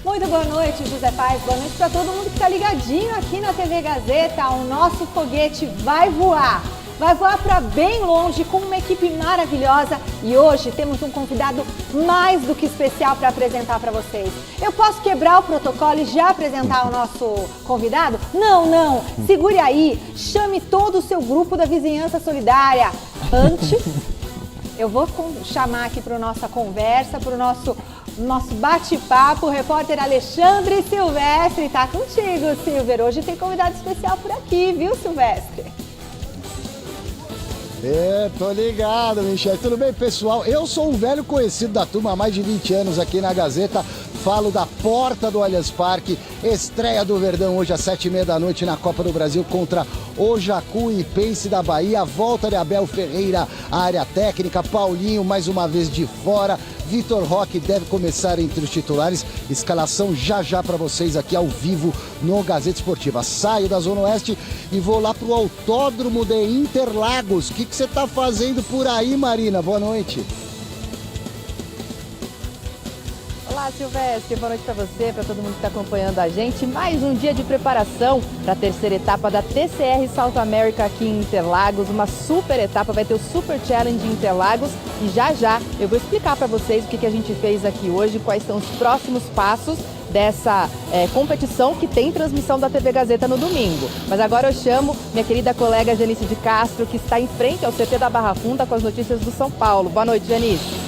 Muito boa noite, José Paes. Boa noite para todo mundo que está ligadinho aqui na TV Gazeta. O nosso foguete vai voar. Vai voar para bem longe com uma equipe maravilhosa e hoje temos um convidado mais do que especial para apresentar para vocês. Eu posso quebrar o protocolo e já apresentar o nosso convidado? Não. Segure aí, chame todo o seu grupo da Vizinhança Solidária. Antes, eu vou chamar aqui para a nossa conversa, para o nosso bate-papo, o repórter Alexandre Silvestre. Tá contigo, Silver. Hoje tem convidado especial por aqui, viu, Silvestre? Tô ligado, Michele. Tudo bem, pessoal? Eu sou um velho conhecido da turma há mais de 20 anos aqui na Gazeta. Falo da porta do Allianz Parque, estreia do Verdão hoje às 7h30 da noite na Copa do Brasil contra o Jacuipense da Bahia. Volta de Abel Ferreira, a área técnica, Paulinho mais uma vez de fora. Vitor Roque deve começar entre os titulares. Escalação já para vocês aqui ao vivo no Gazeta Esportiva. Saio da Zona Oeste e vou lá pro Autódromo de Interlagos. O que você tá fazendo por aí, Marina? Boa noite. Olá, Silvestre, boa noite para você, para todo mundo que está acompanhando a gente. Mais um dia de preparação para a terceira etapa da TCR South America aqui em Interlagos. Uma super etapa, vai ter o Super Challenge em Interlagos. E já eu vou explicar para vocês o que a gente fez aqui hoje, quais são os próximos passos dessa competição que tem transmissão da TV Gazeta no domingo. Mas agora eu chamo minha querida colega Janice de Castro, que está em frente ao CT da Barra Funda com as notícias do São Paulo. Boa noite, Janice.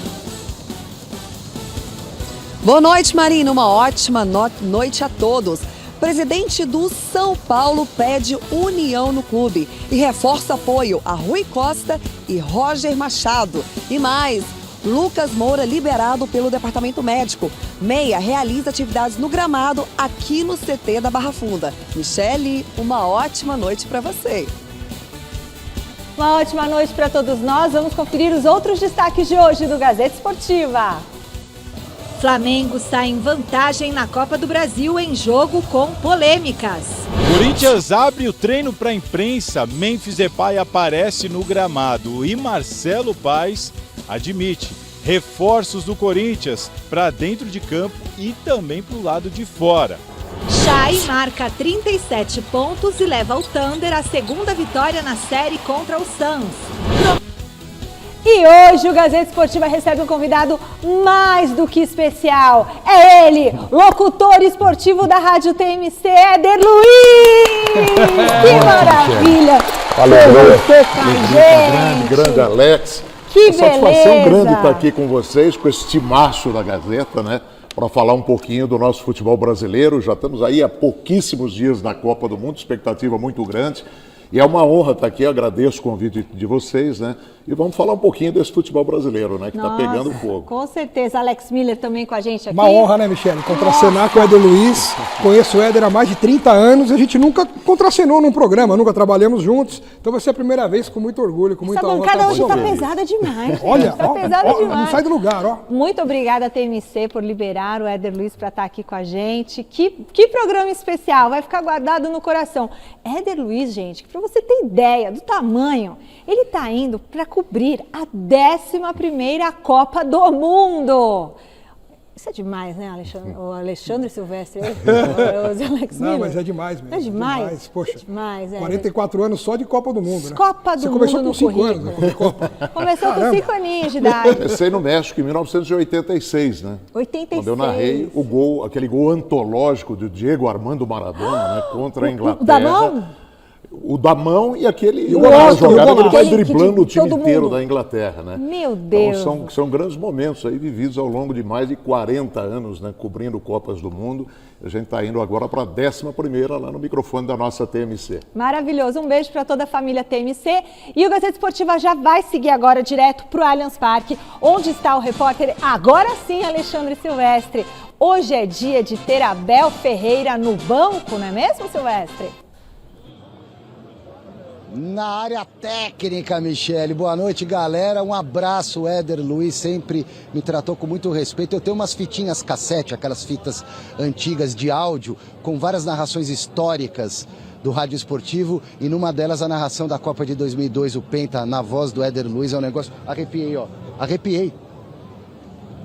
Boa noite, Marina. Uma ótima noite a todos. Presidente do São Paulo pede união no clube e reforça apoio a Rui Costa e Roger Machado. E mais, Lucas Moura liberado pelo Departamento Médico. Meia realiza atividades no gramado aqui no CT da Barra Funda. Michele, uma ótima noite para você. Uma ótima noite para todos nós. Vamos conferir os outros destaques de hoje do Gazeta Esportiva. Flamengo sai em vantagem na Copa do Brasil em jogo com polêmicas. Corinthians abre o treino para a imprensa, Memphis Depay aparece no gramado e Marcelo Paes admite reforços do Corinthians para dentro de campo e também para o lado de fora. Chay marca 37 pontos e leva o Thunder à segunda vitória na série contra o Suns. E hoje o Gazeta Esportiva recebe um convidado mais do que especial. É ele, locutor esportivo da Rádio TMC, Éder Luiz! Que maravilha! Valeu, você com a gente! Grande Alex. Que beleza! Satisfação grande estar beleza! aqui com vocês, com esse timaço da Gazeta, né? Para falar um pouquinho do nosso futebol brasileiro. Já estamos aí há pouquíssimos dias na Copa do Mundo, expectativa muito grande. E é uma honra estar aqui, agradeço o convite de vocês, né? E vamos falar um pouquinho desse futebol brasileiro, né? Que está pegando fogo. Com certeza, Alex Miller também com a gente aqui. Uma honra, né, Michele? Contracenar com o Éder Luiz. Conheço o Éder há mais de 30 anos e a gente nunca contracenou num programa, nunca trabalhamos juntos. Então vai ser a primeira vez com muito orgulho, com muita honra. Essa bancada hoje está pesada demais. Olha, tá pesada demais. Não sai do lugar, ó. Muito obrigada, TMC, por liberar o Éder Luiz para estar aqui com a gente. Que programa especial, vai ficar guardado no coração. Éder Luiz, gente, para você ter ideia do tamanho, ele está indo para cobrir a 11ª Copa do Mundo. Isso é demais, né, Alexandre? O Alexandre Silvestre, o Alex Miller. Não, mas é demais mesmo. É demais? Poxa, é demais, 44 anos só de Copa do Mundo, né? Copa do Você Mundo começou com no 5 anos, currículo. né? Copa. Começou com 5 aninhos de idade. Comecei no México em 1986, né? 86. Quando eu narrei o gol, aquele gol antológico do Diego Armando Maradona, né? Contra a Inglaterra. O da mão? O da mão e aquele golaço, jogada que ele vai aquele driblando o time todo inteiro mundo. da Inglaterra, né? Meu Deus. Então, são grandes momentos aí vividos ao longo de mais de 40 anos, né? Cobrindo Copas do Mundo. A gente está indo agora para a 11ª lá no microfone da nossa TMC. Maravilhoso. Um beijo para toda a família TMC. E o Gazeta Esportiva já vai seguir agora direto para o Allianz Parque, onde está o repórter, agora sim, Alexandre Silvestre. Hoje é dia de ter Abel Ferreira no banco, não é mesmo, Silvestre? Na área técnica, Michele. Boa noite, galera. Um abraço, Éder Luiz, sempre me tratou com muito respeito. Eu tenho umas fitinhas cassete, aquelas fitas antigas de áudio, com várias narrações históricas do rádio esportivo, e numa delas a narração da Copa de 2002, o Penta, na voz do Éder Luiz. É um negócio... Arrepiei, ó. Arrepiei.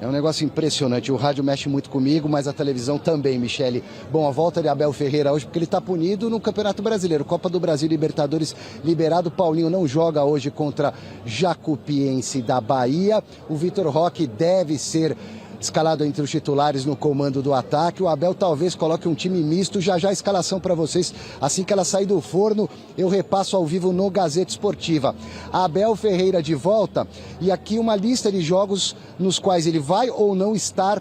É um negócio impressionante. O rádio mexe muito comigo, mas a televisão também, Michele. Bom, a volta de Abel Ferreira hoje, porque ele está punido no Campeonato Brasileiro. Copa do Brasil, Libertadores liberado. Paulinho não joga hoje contra Jacupiense da Bahia. O Vitor Roque deve ser escalado entre os titulares no comando do ataque. O Abel talvez coloque um time misto. Já a escalação para vocês. Assim que ela sair do forno, eu repasso ao vivo no Gazeta Esportiva. Abel Ferreira de volta e aqui uma lista de jogos nos quais ele vai ou não estar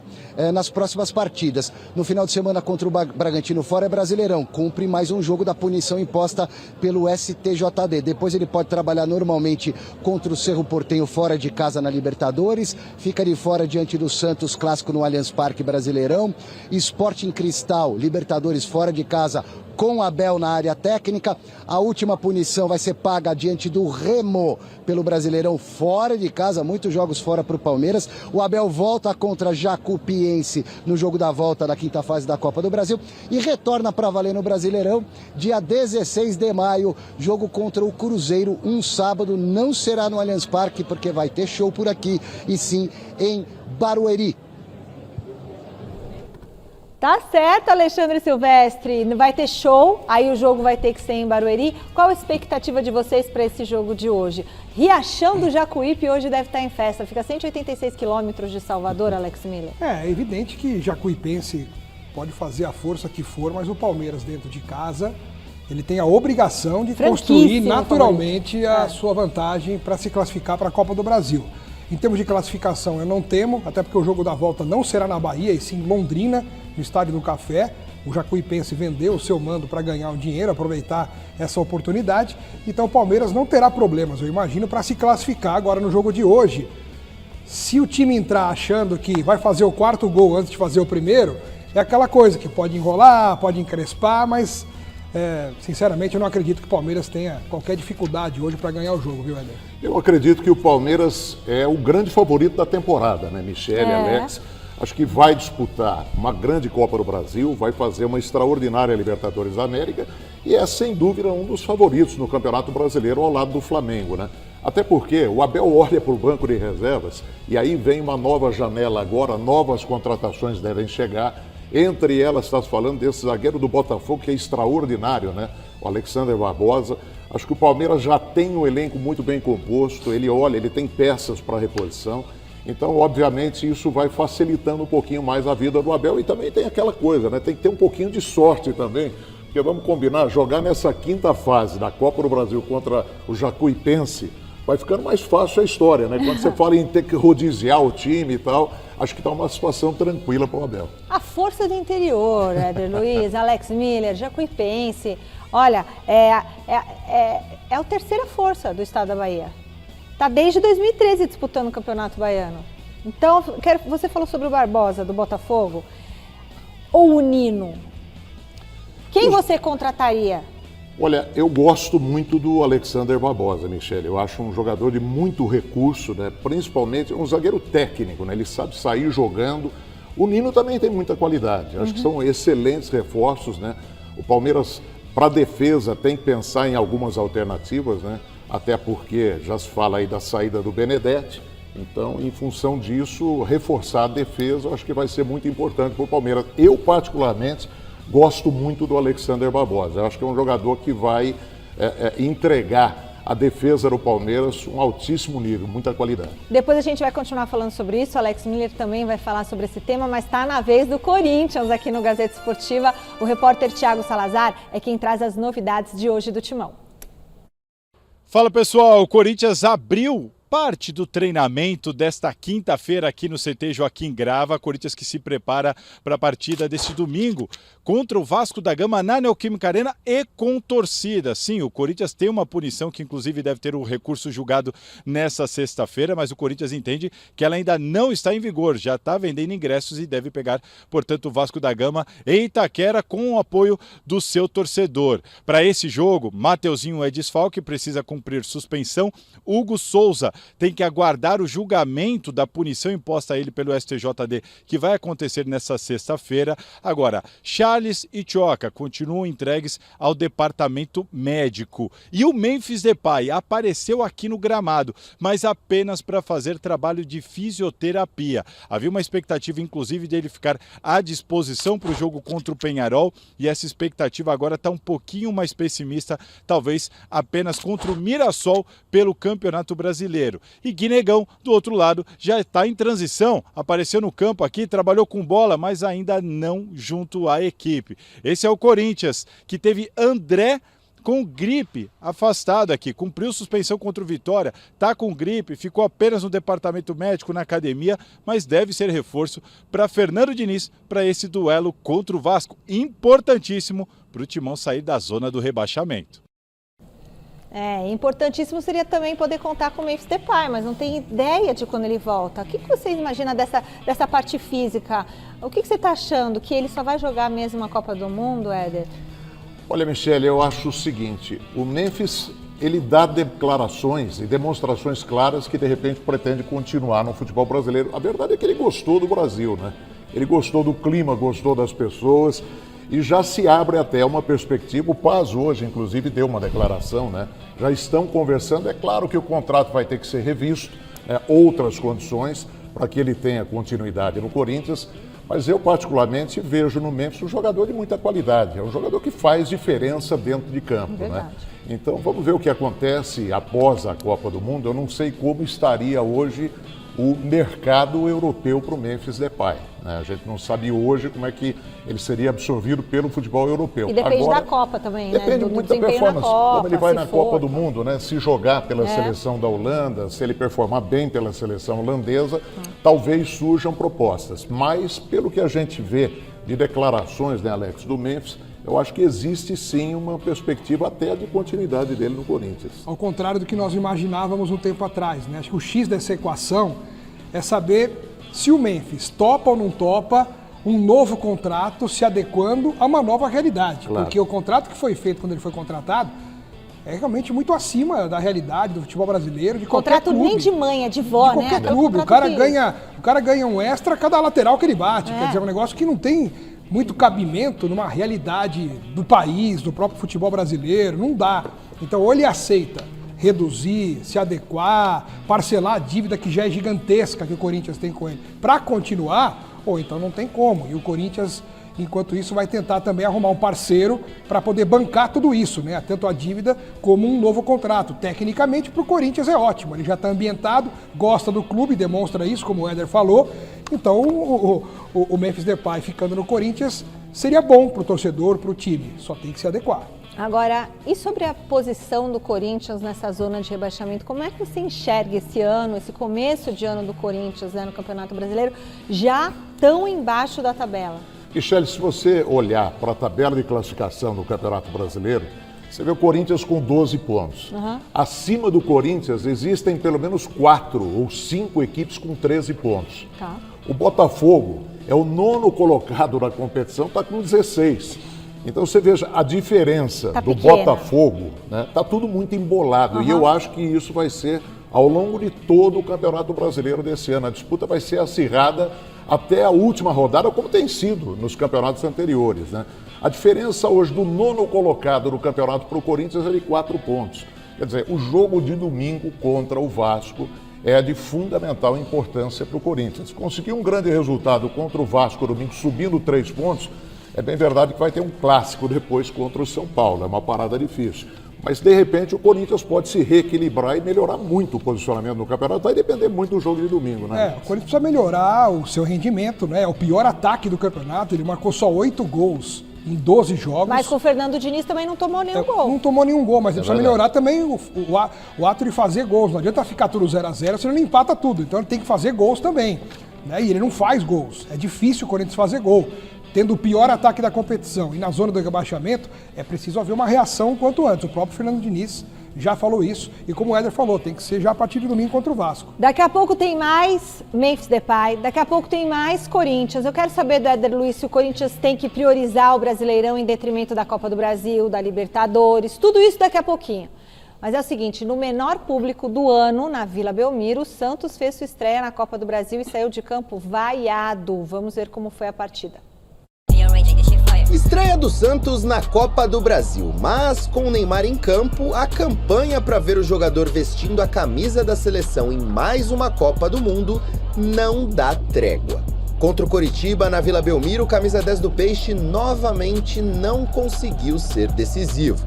nas próximas partidas. No final de semana contra o Bragantino fora é Brasileirão. Cumpre mais um jogo da punição imposta pelo STJD. Depois ele pode trabalhar normalmente contra o Cerro Porteño fora de casa na Libertadores. Fica de fora diante do Santos clássico no Allianz Parque Brasileirão. Sporting Cristal, Libertadores fora de casa com Abel na área técnica. A última punição vai ser paga diante do Remo pelo Brasileirão fora de casa, muitos jogos fora para o Palmeiras. O Abel volta contra Jacupiense no jogo da volta da quinta fase da Copa do Brasil e retorna para valer no Brasileirão dia 16 de maio, jogo contra o Cruzeiro, um sábado. Não será no Allianz Parque porque vai ter show por aqui e sim em Barueri. Tá certo, Alexandre Silvestre. Vai ter show, aí o jogo vai ter que ser em Barueri. Qual a expectativa de vocês para esse jogo de hoje? Riachão do Jacuípe hoje deve estar em festa. Fica a 186 quilômetros de Salvador, Alex Miller. É evidente que Jacuipense pode fazer a força que for, mas o Palmeiras dentro de casa, ele tem a obrigação de construir naturalmente a sua vantagem para se classificar para a Copa do Brasil. Em termos de classificação, eu não temo, até porque o jogo da volta não será na Bahia, e sim em Londrina, no Estádio do Café. O Jacuipense vendeu o seu mando para ganhar um dinheiro, aproveitar essa oportunidade. Então o Palmeiras não terá problemas, eu imagino, para se classificar agora no jogo de hoje. Se o time entrar achando que vai fazer o quarto gol antes de fazer o primeiro, é aquela coisa que pode enrolar, pode encrespar, mas sinceramente eu não acredito que o Palmeiras tenha qualquer dificuldade hoje para ganhar o jogo, viu, Éder? Eu acredito que o Palmeiras é o grande favorito da temporada, né, Michele, Alex? Acho que vai disputar uma grande Copa do Brasil, vai fazer uma extraordinária Libertadores da América e é, sem dúvida, um dos favoritos no Campeonato Brasileiro ao lado do Flamengo, né? Até porque o Abel olha para o banco de reservas e aí vem uma nova janela agora, novas contratações devem chegar. Entre elas, está falando desse zagueiro do Botafogo, que é extraordinário, né? O Alexander Barbosa. Acho que o Palmeiras já tem um elenco muito bem composto, ele tem peças para reposição. Então, obviamente, isso vai facilitando um pouquinho mais a vida do Abel. E também tem aquela coisa, né? Tem que ter um pouquinho de sorte também. Porque vamos combinar, jogar nessa quinta fase da Copa do Brasil contra o Jacuipense, vai ficando mais fácil a história, né? Quando você fala em ter que rodiziar o time e tal, acho que está uma situação tranquila para o Abel. A força do interior, Éder Luiz, Alex Miller, Jacuipense. Olha, é a terceira força do estado da Bahia. Está desde 2013 disputando o Campeonato Baiano. Então, você falou sobre o Barbosa, do Botafogo, ou o Nino. Quem você contrataria? Olha, eu gosto muito do Alexander Barbosa, Michele. Eu acho um jogador de muito recurso, né? Principalmente um zagueiro técnico, né? Ele sabe sair jogando. O Nino também tem muita qualidade. Acho que são excelentes reforços, né? O Palmeiras, para a defesa, tem que pensar em algumas alternativas, né? Até porque já se fala aí da saída do Benedetti. Então, em função disso, reforçar a defesa, eu acho que vai ser muito importante para o Palmeiras. Eu, particularmente, gosto muito do Alexander Barbosa. Eu acho que é um jogador que vai entregar a defesa do Palmeiras um altíssimo nível, muita qualidade. Depois a gente vai continuar falando sobre isso, Alex Miller também vai falar sobre esse tema, mas está na vez do Corinthians aqui no Gazeta Esportiva. O repórter Thiago Salazar é quem traz as novidades de hoje do Timão. Fala pessoal, o Corinthians abriu parte do treinamento desta quinta-feira aqui no CT Joaquim Grava. Corinthians que se prepara para a partida deste domingo contra o Vasco da Gama na Neoquímica Arena e com torcida. Sim, o Corinthians tem uma punição que inclusive deve ter o recurso julgado nessa sexta-feira, mas o Corinthians entende que ela ainda não está em vigor, já está vendendo ingressos e deve pegar, portanto, o Vasco da Gama em Itaquera com o apoio do seu torcedor. Para esse jogo, Mateuzinho é desfalque, precisa cumprir suspensão. Hugo Souza tem que aguardar o julgamento da punição imposta a ele pelo STJD, que vai acontecer nessa sexta-feira. Agora, Charles e Tchoka continuam entregues ao departamento médico. E o Memphis Depay apareceu aqui no gramado, mas apenas para fazer trabalho de fisioterapia. Havia uma expectativa, inclusive, dele ficar à disposição para o jogo contra o Peñarol, e essa expectativa agora está um pouquinho mais pessimista, talvez apenas contra o Mirassol pelo Campeonato Brasileiro. E Guinegão, do outro lado, já está em transição, apareceu no campo aqui, trabalhou com bola, mas ainda não junto à equipe. Esse é o Corinthians, que teve André com gripe, afastado aqui, cumpriu suspensão contra o Vitória, está com gripe, ficou apenas no departamento médico na academia, mas deve ser reforço para Fernando Diniz para esse duelo contra o Vasco, importantíssimo para o Timão sair da zona do rebaixamento. Importantíssimo seria também poder contar com o Memphis Depay, mas não tem ideia de quando ele volta. O que vocês imaginam dessa parte física? O que você está achando? Que ele só vai jogar mesmo a Copa do Mundo, Éder? Olha, Michele, eu acho o seguinte, o Memphis, ele dá declarações e demonstrações claras que de repente pretende continuar no futebol brasileiro. A verdade é que ele gostou do Brasil, né? Ele gostou do clima, gostou das pessoas e já se abre até uma perspectiva. O Paz hoje, inclusive, deu uma declaração, né? Já estão conversando, é claro que o contrato vai ter que ser revisto, né? Outras condições para que ele tenha continuidade no Corinthians. Mas eu, particularmente, vejo no Memphis um jogador de muita qualidade. É um jogador que faz diferença dentro de campo, né? Então, vamos ver o que acontece após a Copa do Mundo. Eu não sei como estaria hoje o mercado europeu para o Memphis Depay, né? A gente não sabe hoje como é que ele seria absorvido pelo futebol europeu. E depende da Copa também, né? Depende muito da performance, como ele vai na Copa do Mundo, né? Se jogar pela seleção da Holanda, se ele performar bem pela seleção holandesa, talvez surjam propostas. Mas, pelo que a gente vê de declarações, né, Alex, do Memphis, eu acho que existe sim uma perspectiva até de continuidade dele no Corinthians. Ao contrário do que nós imaginávamos um tempo atrás, né? Acho que o X dessa equação é saber se o Memphis topa ou não topa um novo contrato se adequando a uma nova realidade. Claro. Porque o contrato que foi feito quando ele foi contratado é realmente muito acima da realidade do futebol brasileiro, de qualquer clube. Contrato nem de mãe, é de vó, de qualquer clube. O cara ganha um extra a cada lateral que ele bate. Quer dizer, é um negócio que não tem muito cabimento numa realidade do país, do próprio futebol brasileiro, não dá. Então, ou ele aceita reduzir, se adequar, parcelar a dívida que já é gigantesca que o Corinthians tem com ele, para continuar, ou então não tem como. E o Corinthians, enquanto isso, vai tentar também arrumar um parceiro para poder bancar tudo isso, né? Tanto a dívida como um novo contrato. Tecnicamente, para o Corinthians é ótimo, ele já está ambientado, gosta do clube, demonstra isso, como o Éder falou. Então, o Memphis Depay ficando no Corinthians seria bom para o torcedor, para o time, só tem que se adequar. Agora, e sobre a posição do Corinthians nessa zona de rebaixamento? Como é que você enxerga esse ano, esse começo de ano do Corinthians, né, no Campeonato Brasileiro, já tão embaixo da tabela? Michele, se você olhar para a tabela de classificação do Campeonato Brasileiro, você vê o Corinthians com 12 pontos. Acima do Corinthians existem pelo menos 4 ou 5 equipes com 13 pontos. Tá. O Botafogo é o 9º colocado na competição, está com 16. Então você veja a diferença do Botafogo, né? Tá tudo muito embolado e eu acho que isso vai ser ao longo de todo o Campeonato Brasileiro desse ano. A disputa vai ser acirrada até a última rodada, como tem sido nos campeonatos anteriores, né? A diferença hoje do 9º colocado no campeonato para o Corinthians é de 4 pontos. Quer dizer, o jogo de domingo contra o Vasco é de fundamental importância para o Corinthians. Conseguir um grande resultado contra o Vasco domingo, subindo 3 pontos, é bem verdade que vai ter um clássico depois contra o São Paulo, é uma parada difícil. Mas, de repente, o Corinthians pode se reequilibrar e melhorar muito o posicionamento no campeonato. Vai depender muito do jogo de domingo, né? O Corinthians precisa melhorar o seu rendimento, né? É o pior ataque do campeonato, ele marcou só 8 gols em 12 jogos. Mas com o Fernando Diniz também não tomou nenhum gol. Não tomou nenhum gol, mas ele precisa melhorar também o ato de fazer gols. Não adianta ficar tudo 0-0, senão ele empata tudo. Então ele tem que fazer gols também, né? E ele não faz gols. É difícil o Corinthians fazer gol. Tendo o pior ataque da competição e na zona do rebaixamento, é preciso haver uma reação o quanto antes. O próprio Fernando Diniz já falou isso. E como o Éder falou, tem que ser já a partir de domingo contra o Vasco. Daqui a pouco tem mais Memphis Depay, daqui a pouco tem mais Corinthians. Eu quero saber do Éder Luiz se o Corinthians tem que priorizar o Brasileirão em detrimento da Copa do Brasil, da Libertadores, tudo isso daqui a pouquinho. Mas é o seguinte, no menor público do ano, na Vila Belmiro, o Santos fez sua estreia na Copa do Brasil e saiu de campo vaiado. Vamos ver como foi a partida. Estreia do Santos na Copa do Brasil, mas com o Neymar em campo, a campanha para ver o jogador vestindo a camisa da seleção em mais uma Copa do Mundo não dá trégua. Contra o Coritiba, na Vila Belmiro, o camisa 10 do Peixe novamente não conseguiu ser decisivo,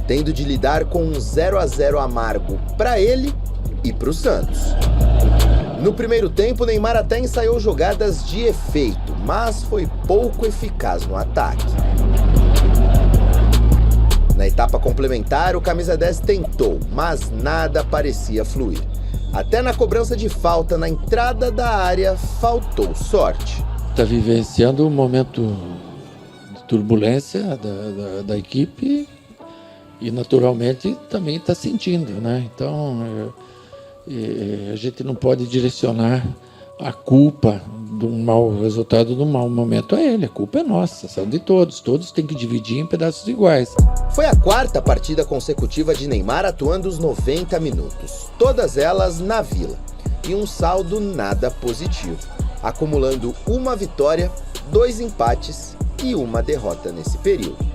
tendo de lidar com um 0-0 amargo para ele e para o Santos. No primeiro tempo, Neymar até ensaiou jogadas de efeito, mas foi pouco eficaz no ataque. Na etapa complementar, o camisa 10 tentou, mas nada parecia fluir. Até na cobrança de falta na entrada da área, faltou sorte. Está vivenciando um momento de turbulência da equipe e naturalmente também está sentindo, né? Então a gente não pode direcionar a culpa do mau resultado, do mau momento a ele. A culpa é nossa, são de todos. Todos têm que dividir em pedaços iguais. Foi a quarta partida consecutiva de Neymar atuando os 90 minutos, todas elas na Vila, e um saldo nada positivo, acumulando uma vitória, 2 empates e uma derrota nesse período.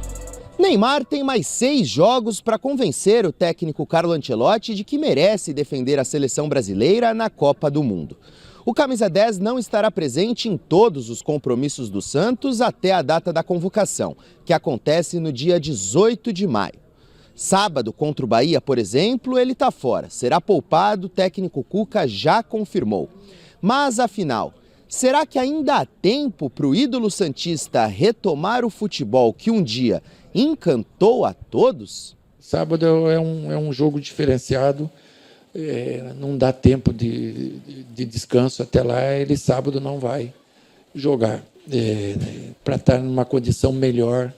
Neymar tem mais 6 jogos para convencer o técnico Carlo Ancelotti de que merece defender a seleção brasileira na Copa do Mundo. O camisa 10 não estará presente em todos os compromissos do Santos até a data da convocação, que acontece no dia 18 de maio. Sábado, contra o Bahia, por exemplo, ele está fora. Será poupado, o técnico Cuca já confirmou. Mas, afinal, será que ainda há tempo para o ídolo santista retomar o futebol que um dia encantou a todos? Sábado é um jogo diferenciado. Não dá tempo de descanso até lá, ele sábado não vai jogar, para estar numa condição melhor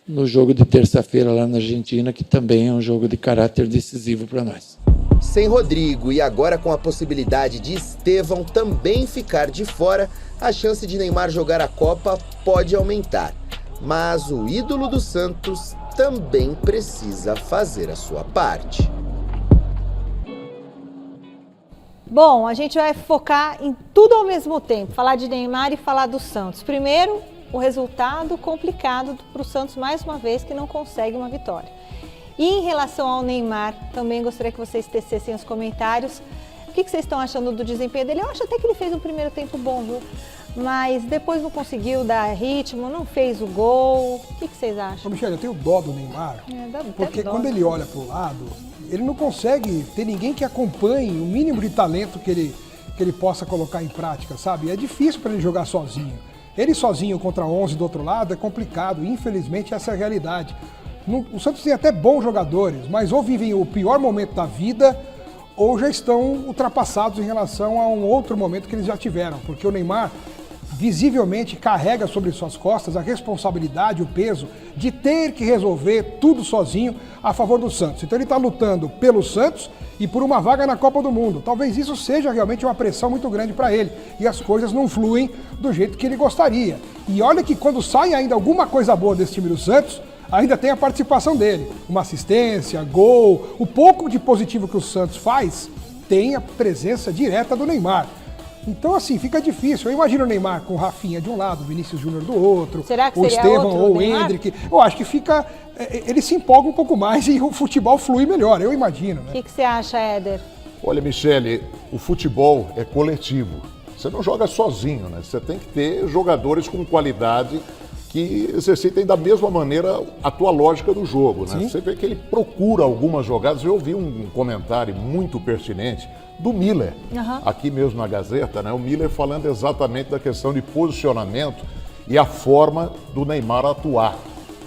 no jogo de terça-feira lá na Argentina, que também é um jogo de caráter decisivo para nós. Sem Rodrigo e agora com a possibilidade de Estevão também ficar de fora, a chance de Neymar jogar a Copa pode aumentar. Mas o ídolo do Santos também precisa fazer a sua parte. Bom, a gente vai focar em tudo ao mesmo tempo, falar de Neymar e falar do Santos. Primeiro, o resultado complicado para o Santos, mais uma vez, que não consegue uma vitória. E em relação ao Neymar, também gostaria que vocês tecessem os comentários. O que vocês estão achando do desempenho dele? Eu acho até que ele fez um primeiro tempo bom, viu? Mas depois não conseguiu dar ritmo, não fez o gol. O que vocês acham? Ô, Michele, eu tenho dó do Neymar, porque quando ele olha para o lado, ele não consegue ter ninguém que acompanhe o mínimo de talento que ele possa colocar em prática, sabe? É difícil para ele jogar sozinho. Ele sozinho contra 11 do outro lado é complicado, infelizmente essa é a realidade. O Santos tem até bons jogadores, mas ou vivem o pior momento da vida ou já estão ultrapassados em relação a um outro momento que eles já tiveram, porque o Neymar visivelmente carrega sobre suas costas a responsabilidade, o peso de ter que resolver tudo sozinho a favor do Santos. Então ele está lutando pelo Santos e por uma vaga na Copa do Mundo. Talvez isso seja realmente uma pressão muito grande para ele e as coisas não fluem do jeito que ele gostaria. E olha que quando sai ainda alguma coisa boa desse time do Santos, ainda tem a participação dele. Uma assistência, gol, o pouco de positivo que o Santos faz tem a presença direta do Neymar. Então, assim, fica difícil. Eu imagino o Neymar com o Rafinha de um lado, o Vinícius Júnior do outro, será que o Estevão ou o Neymar? Endrick. Eu acho que fica... Ele se empolga um pouco mais e o futebol flui melhor, eu imagino. Né? O que você acha, Éder? Olha, Michele, o futebol é coletivo. Você não joga sozinho, né? Você tem que ter jogadores com qualidade que exercitem da mesma maneira a tua lógica do jogo, né? Você vê que ele procura algumas jogadas. Eu ouvi um comentário muito pertinente do Miller, aqui mesmo na Gazeta, né? O Miller falando exatamente da questão de posicionamento e a forma do Neymar atuar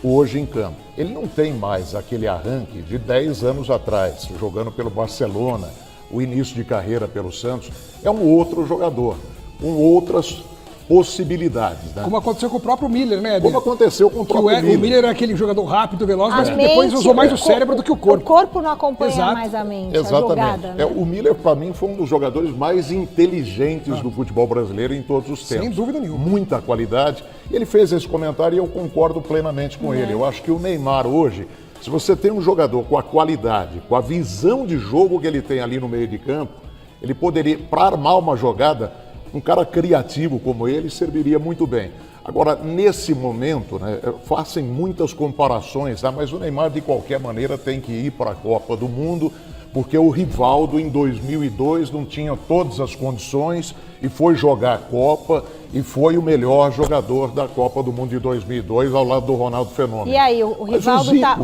hoje em campo. Ele não tem mais aquele arranque de 10 anos atrás, jogando pelo Barcelona, o início de carreira pelo Santos. É um outro jogador, com outras possibilidades, né? Como aconteceu com o próprio Miller, né, Éder? Como aconteceu com o próprio Miller. O Miller era aquele jogador rápido, veloz, mas que mente, depois usou mais o cérebro do que o corpo. O corpo não acompanha Exato. mais a mente, Exatamente. a jogada. Né? O Miller, para mim, foi um dos jogadores mais inteligentes do futebol brasileiro em todos os tempos. Sem dúvida nenhuma. Muita qualidade. Ele fez esse comentário e eu concordo plenamente com ele. Eu acho que o Neymar hoje, Se você tem um jogador com a qualidade, com a visão de jogo que ele tem ali no meio de campo, ele poderia, para armar uma jogada, um cara criativo como ele serviria muito bem. Agora, nesse momento, né, fazem muitas comparações, mas o Neymar, de qualquer maneira, tem que ir para a Copa do Mundo, porque o Rivaldo, em 2002, não tinha todas as condições e foi jogar a Copa e foi o melhor jogador da Copa do Mundo de 2002, ao lado do Ronaldo Fenômeno. E aí, o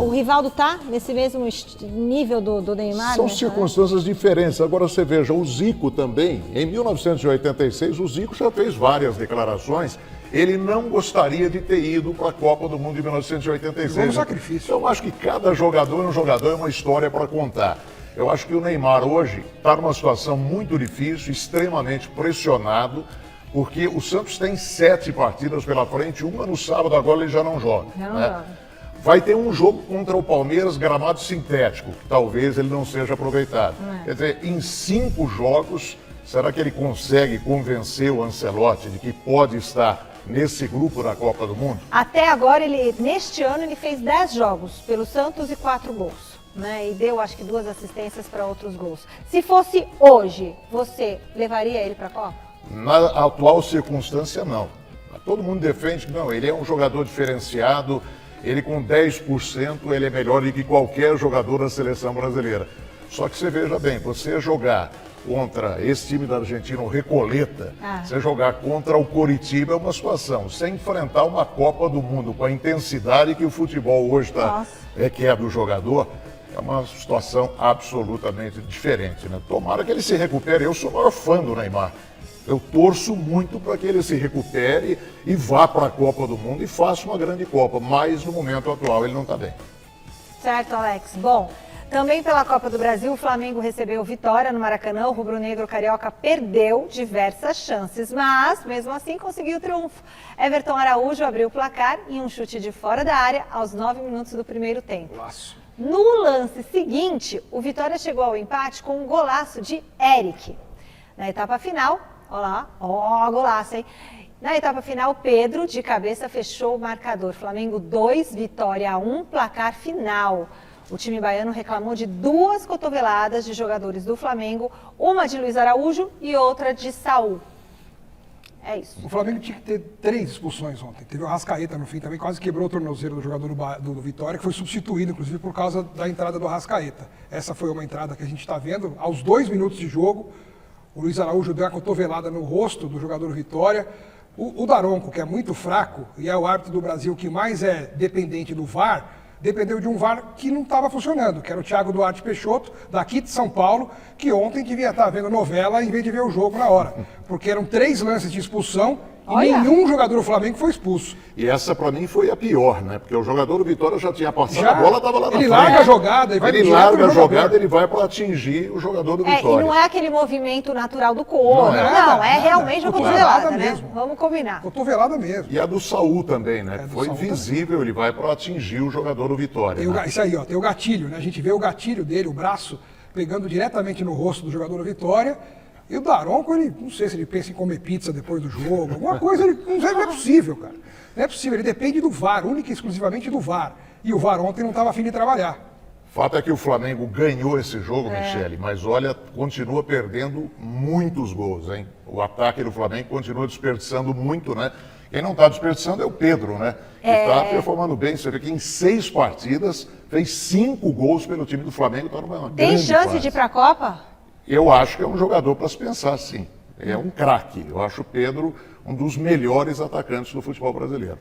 Rivaldo tá nesse mesmo nível do Neymar? São circunstâncias diferentes. Agora você veja, o Zico também, em 1986, o Zico já fez várias declarações. Ele não gostaria de ter ido para a Copa do Mundo de 1986. Foi um sacrifício. Eu acho que cada jogador é uma história para contar. Eu acho que o Neymar hoje está numa situação muito difícil, extremamente pressionado, porque o Santos tem 7 partidas pela frente, uma no sábado, agora ele já não joga. Né? Vai ter um jogo contra o Palmeiras, gramado sintético, que talvez ele não seja aproveitado. Quer dizer, em 5 jogos, será que ele consegue convencer o Ancelotti de que pode estar nesse grupo da Copa do Mundo? Até agora, neste ano, ele fez 10 jogos pelo Santos e 4 gols. Né, e deu, acho que, 2 assistências para outros gols. Se fosse hoje, você levaria ele para a Copa? Na atual circunstância, não. Todo mundo defende que não, ele é um jogador diferenciado, ele com 10%, ele é melhor do que qualquer jogador da seleção brasileira. Só que você veja bem, você jogar contra esse time da Argentina, o Recoleta, você jogar contra o Coritiba é uma situação. Você enfrentar uma Copa do Mundo com a intensidade que o futebol hoje requer do jogador, é uma situação absolutamente diferente, né? Tomara que ele se recupere. Eu sou o maior fã do Neymar. Eu torço muito para que ele se recupere e vá para a Copa do Mundo e faça uma grande Copa. Mas no momento atual ele não está bem. Certo, Alex. Bom, também pela Copa do Brasil, o Flamengo recebeu vitória no Maracanã. O rubro-negro carioca perdeu diversas chances, mas mesmo assim conseguiu o triunfo. Everton Araújo abriu o placar em um chute de fora da área aos 9 minutos do primeiro tempo. No lance seguinte, o Vitória chegou ao empate com um golaço de Eric. Na etapa final, olha lá, golaço, hein? Na etapa final, Pedro, de cabeça, fechou o marcador. Flamengo 2, Vitória 1, placar final. O time baiano reclamou de 2 cotoveladas de jogadores do Flamengo, uma de Luiz Araújo e outra de Saul. É isso. O Flamengo tinha que ter 3 expulsões ontem. Teve o Arrascaeta no fim também, quase quebrou o tornozelo do jogador do Vitória, que foi substituído, inclusive, por causa da entrada do Arrascaeta. Essa foi uma entrada que a gente está vendo. Aos 2 minutos de jogo, o Luiz Araújo deu uma cotovelada no rosto do jogador Vitória. O Daronco, que é muito fraco e é o árbitro do Brasil que mais é dependente do VAR, dependeu de um VAR que não estava funcionando, que era o Thiago Duarte Peixoto, daqui de São Paulo, que ontem devia estar vendo novela em vez de ver o jogo na hora. Porque eram 3 lances de expulsão e nenhum jogador do Flamengo foi expulso. E essa, para mim, foi a pior, né? Porque o jogador do Vitória já tinha passado, a bola estava lá na frente. Ele larga a jogada e vai Ele larga a jogada, ele vai para atingir o jogador do Vitória. E não é aquele movimento natural do corpo, não, é realmente uma cotovelada, né? Mesmo. Vamos combinar. Cotovelada mesmo. E a do Saul também, né? Foi visível, ele vai para atingir o jogador do Vitória. Isso aí, ó, tem o gatilho, né? A gente vê o gatilho dele, o braço, pegando diretamente no rosto do jogador do Vitória. E o Daronco, ele, não sei se ele pensa em comer pizza depois do jogo, alguma coisa, não é possível, cara. Não é possível, ele depende do VAR, única e exclusivamente do VAR. E o VAR ontem não estava afim de trabalhar. Fato é que o Flamengo ganhou esse jogo, Michele, mas olha, continua perdendo muitos gols, hein? O ataque do Flamengo continua desperdiçando muito, né? Quem não está desperdiçando é o Pedro, né? Que está performando bem. Você vê que em 6 partidas fez 5 gols pelo time do Flamengo. Tá numa Tem chance fase de ir para a Copa? Eu acho que é um jogador para se pensar, sim. É um craque. Eu acho o Pedro um dos melhores atacantes do futebol brasileiro.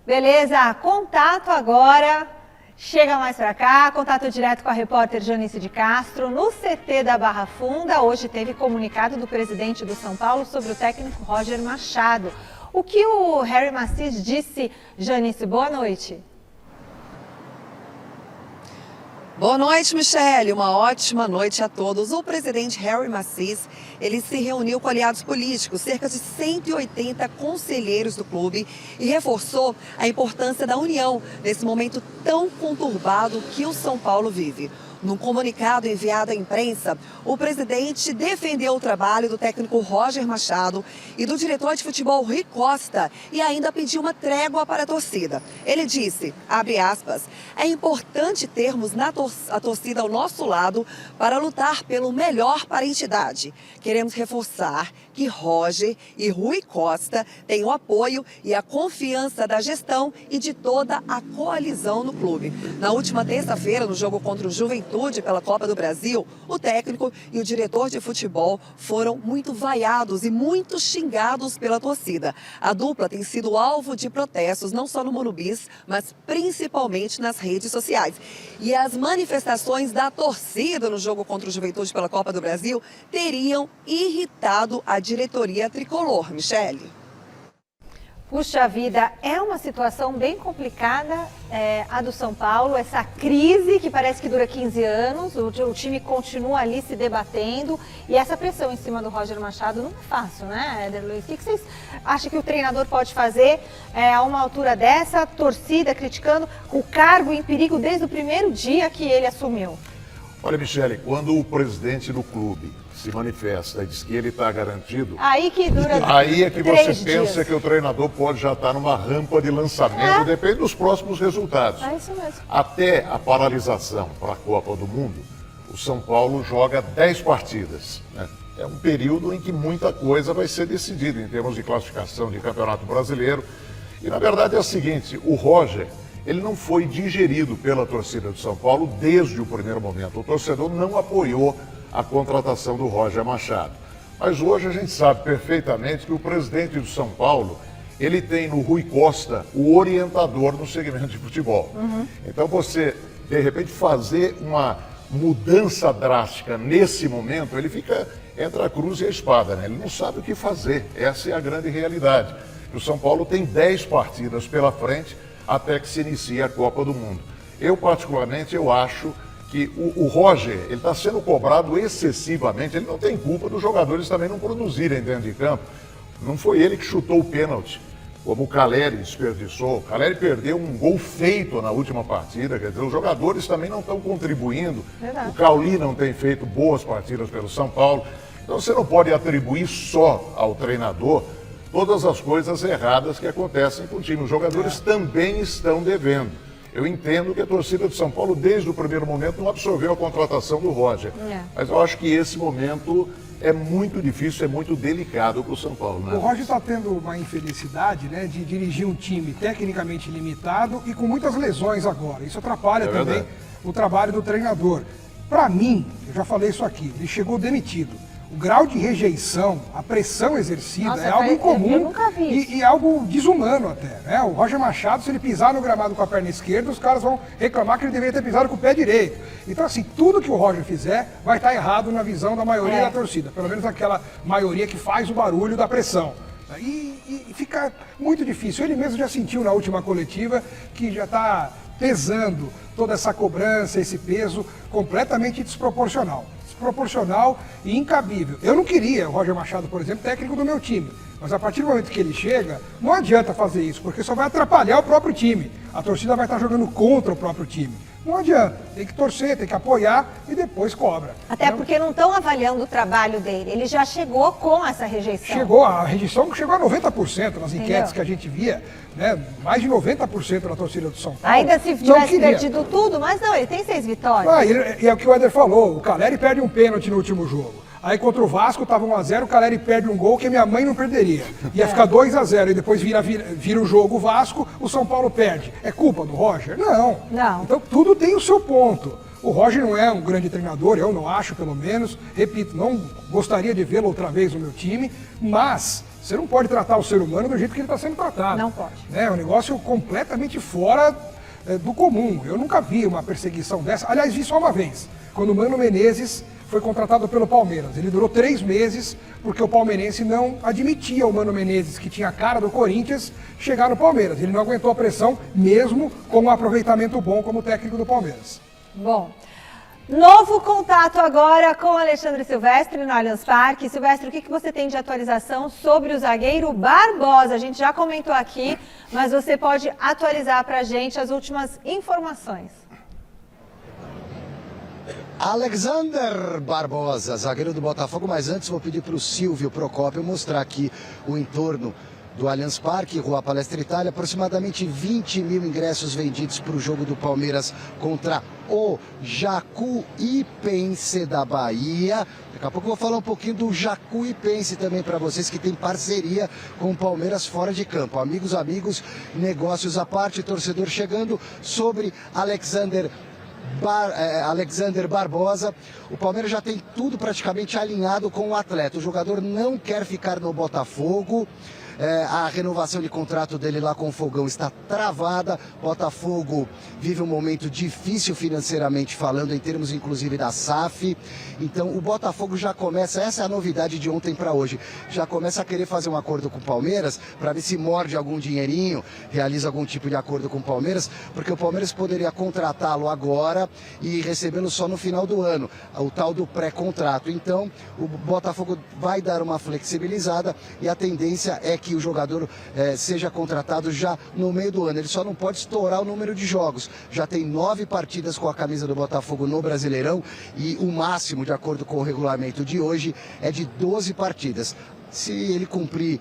Beleza, contato agora. Chega mais para cá, contato direto com a repórter Janice de Castro. No CT da Barra Funda, hoje teve comunicado do presidente do São Paulo sobre o técnico Roger Machado. O que o Harry Macis disse, Janice? Boa noite. Boa noite, Michele. Uma ótima noite a todos. O presidente Harry Macis, ele se reuniu com aliados políticos, cerca de 180 conselheiros do clube, e reforçou a importância da união nesse momento tão conturbado que o São Paulo vive. Num comunicado enviado à imprensa, o presidente defendeu o trabalho do técnico Roger Machado e do diretor de futebol Rui Costa e ainda pediu uma trégua para a torcida. Ele disse, abre aspas, é importante termos a torcida ao nosso lado para lutar pelo melhor para a entidade. Queremos reforçar que Roger e Rui Costa têm o apoio e a confiança da gestão e de toda a coalizão no clube. Na última terça-feira, no jogo contra o Juventude pela Copa do Brasil, o técnico e o diretor de futebol foram muito vaiados e muito xingados pela torcida. A dupla tem sido alvo de protestos não só no Morumbis, mas principalmente nas redes sociais. E as manifestações da torcida no jogo contra o Juventude pela Copa do Brasil teriam irritado a diretoria tricolor. Michele. Puxa vida, é uma situação bem complicada a do São Paulo, essa crise que parece que dura 15 anos, o time continua ali se debatendo e essa pressão em cima do Roger Machado não é fácil, né, Éder Luiz? O que vocês acham que o treinador pode fazer a uma altura dessa, a torcida criticando, o cargo em perigo desde o primeiro dia que ele assumiu? Olha, Michele, quando o presidente do clube se manifesta e diz que ele está garantido, aí que dura aí é que você pensa dias. que o treinador pode já estar numa rampa de lançamento, depende dos próximos resultados. É isso mesmo. Até a paralisação para a Copa do Mundo, o São Paulo joga 10 partidas, né? É um período em que muita coisa vai ser decidida em termos de classificação de Campeonato Brasileiro. E na verdade é o seguinte, o Roger, ele não foi digerido pela torcida do São Paulo desde o primeiro momento. O torcedor não apoiou a contratação do Roger Machado. Mas hoje a gente sabe perfeitamente que o presidente do São Paulo, ele tem no Rui Costa o orientador no segmento de futebol. Então você, de repente, fazer uma mudança drástica nesse momento, ele fica entre a cruz e a espada, né? Ele não sabe o que fazer. Essa é a grande realidade. O São Paulo tem 10 partidas pela frente até que se inicie a Copa do Mundo. Eu, particularmente, eu acho que o Roger, ele está sendo cobrado excessivamente, ele não tem culpa dos jogadores também não produzirem dentro de campo. Não foi ele que chutou o pênalti, como o Caleri desperdiçou. O Caleri perdeu um gol feito na última partida, quer dizer, os jogadores também não estão contribuindo. Verdade. O Cauli não tem feito boas partidas pelo São Paulo. Então você não pode atribuir só ao treinador todas as coisas erradas que acontecem com o time. Os jogadores também estão devendo. Eu entendo que a torcida de São Paulo, desde o primeiro momento, não absorveu a contratação do Roger. Mas eu acho que esse momento é muito difícil, é muito delicado para o São Paulo. Né? O Roger está tendo uma infelicidade, né, de dirigir um time tecnicamente limitado e com muitas lesões agora. Isso atrapalha também o trabalho do treinador. Para mim, eu já falei isso aqui, ele chegou demitido. O grau de rejeição, a pressão exercida é algo incomum eu nunca vi e algo desumano até. Né? O Roger Machado, se ele pisar no gramado com a perna esquerda, os caras vão reclamar que ele deveria ter pisado com o pé direito. Então, assim, tudo que o Roger fizer vai estar errado na visão da maioria da torcida. Pelo menos aquela maioria que faz o barulho da pressão. E fica muito difícil. Ele mesmo já sentiu na última coletiva que já está pesando toda essa cobrança, esse peso completamente desproporcional e incabível. Eu não queria o Roger Machado, por exemplo, técnico do meu time. Mas a partir do momento que ele chega, não adianta fazer isso, porque só vai atrapalhar o próprio time. A torcida vai estar jogando contra o próprio time. Não adianta, tem que torcer, tem que apoiar e depois cobra. Até porque não estão avaliando o trabalho dele, ele já chegou com essa rejeição. A rejeição chegou a 90% nas enquetes que a gente via, né? Mais de 90% da torcida do São Paulo. Ainda se tivesse perdido tudo, mas não, ele tem 6 vitórias. E é o que o Éder falou, o Caleri perde um pênalti no último jogo. Aí contra o Vasco estava 1-0, o Caleri perde um gol que a minha mãe não perderia. Ia ficar 2-0 e depois vira o jogo o Vasco, o São Paulo perde. É culpa do Roger? Não. Então tudo tem o seu ponto. O Roger não é um grande treinador, eu não acho pelo menos. Repito, não gostaria de vê-lo outra vez no meu time, mas você não pode tratar o ser humano do jeito que ele está sendo tratado. Não pode. É um negócio completamente fora do comum. Eu nunca vi uma perseguição dessa. Aliás, vi só uma vez, quando o Mano Menezes foi contratado pelo Palmeiras. Ele durou 3 meses porque o palmeirense não admitia o Mano Menezes, que tinha a cara do Corinthians, chegar no Palmeiras. Ele não aguentou a pressão, mesmo com um aproveitamento bom como técnico do Palmeiras. Bom, novo contato agora com o Alexandre Silvestre no Allianz Parque. Silvestre, o que você tem de atualização sobre o zagueiro Barbosa? A gente já comentou aqui, mas você pode atualizar para a gente as últimas informações. Alexander Barbosa, zagueiro do Botafogo, mas antes vou pedir para o Silvio Procópio mostrar aqui o entorno do Allianz Parque, Rua Palestra Itália, aproximadamente 20 mil ingressos vendidos para o jogo do Palmeiras contra o Jacuipense da Bahia. Daqui a pouco eu vou falar um pouquinho do Jacuipense também para vocês, que tem parceria com o Palmeiras fora de campo. Amigos, negócios à parte, torcedor chegando sobre Alexander Barbosa. O Palmeiras já tem tudo praticamente alinhado com o atleta. O jogador não quer ficar no Botafogo. A renovação de contrato dele lá com o Fogão está travada. Botafogo vive um momento difícil financeiramente falando, em termos inclusive da SAF. Então o Botafogo já começa, essa é a novidade de ontem para hoje, já começa a querer fazer um acordo com o Palmeiras para ver se morde algum dinheirinho, realiza algum tipo de acordo com o Palmeiras, porque o Palmeiras poderia contratá-lo agora e recebê-lo só no final do ano, o tal do pré-contrato. Então o Botafogo vai dar uma flexibilizada e a tendência é que o jogador seja contratado já no meio do ano. Ele só não pode estourar o número de jogos. Já tem 9 partidas com a camisa do Botafogo no Brasileirão e o máximo, de acordo com o regulamento de hoje, é de 12 partidas. Se ele cumprir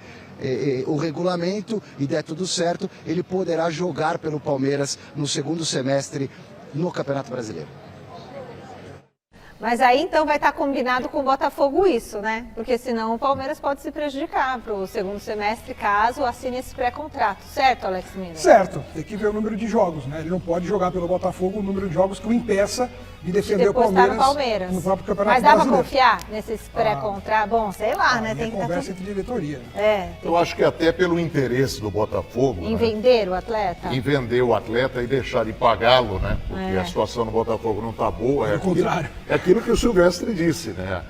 o regulamento e der tudo certo, ele poderá jogar pelo Palmeiras no segundo semestre no Campeonato Brasileiro. Mas aí então vai estar combinado com o Botafogo isso, né? Porque senão o Palmeiras pode se prejudicar para o segundo semestre caso assine esse pré-contrato. Certo, Alex Miller? Certo, tem que ver o número de jogos, né? Ele não pode jogar pelo Botafogo o número de jogos que o impeça de defender o Palmeiras no próprio Campeonato Brasileiro. Mas dá para confiar nesses pré-contratos? Bom, sei lá, né? Tem que conversa entre diretoria. Eu acho que até pelo interesse do Botafogo... Em vender o atleta? Em vender o atleta e deixar de pagá-lo, né? Porque a situação no Botafogo não está boa. Pelo contrário. É aquilo que o Silvestre disse, né?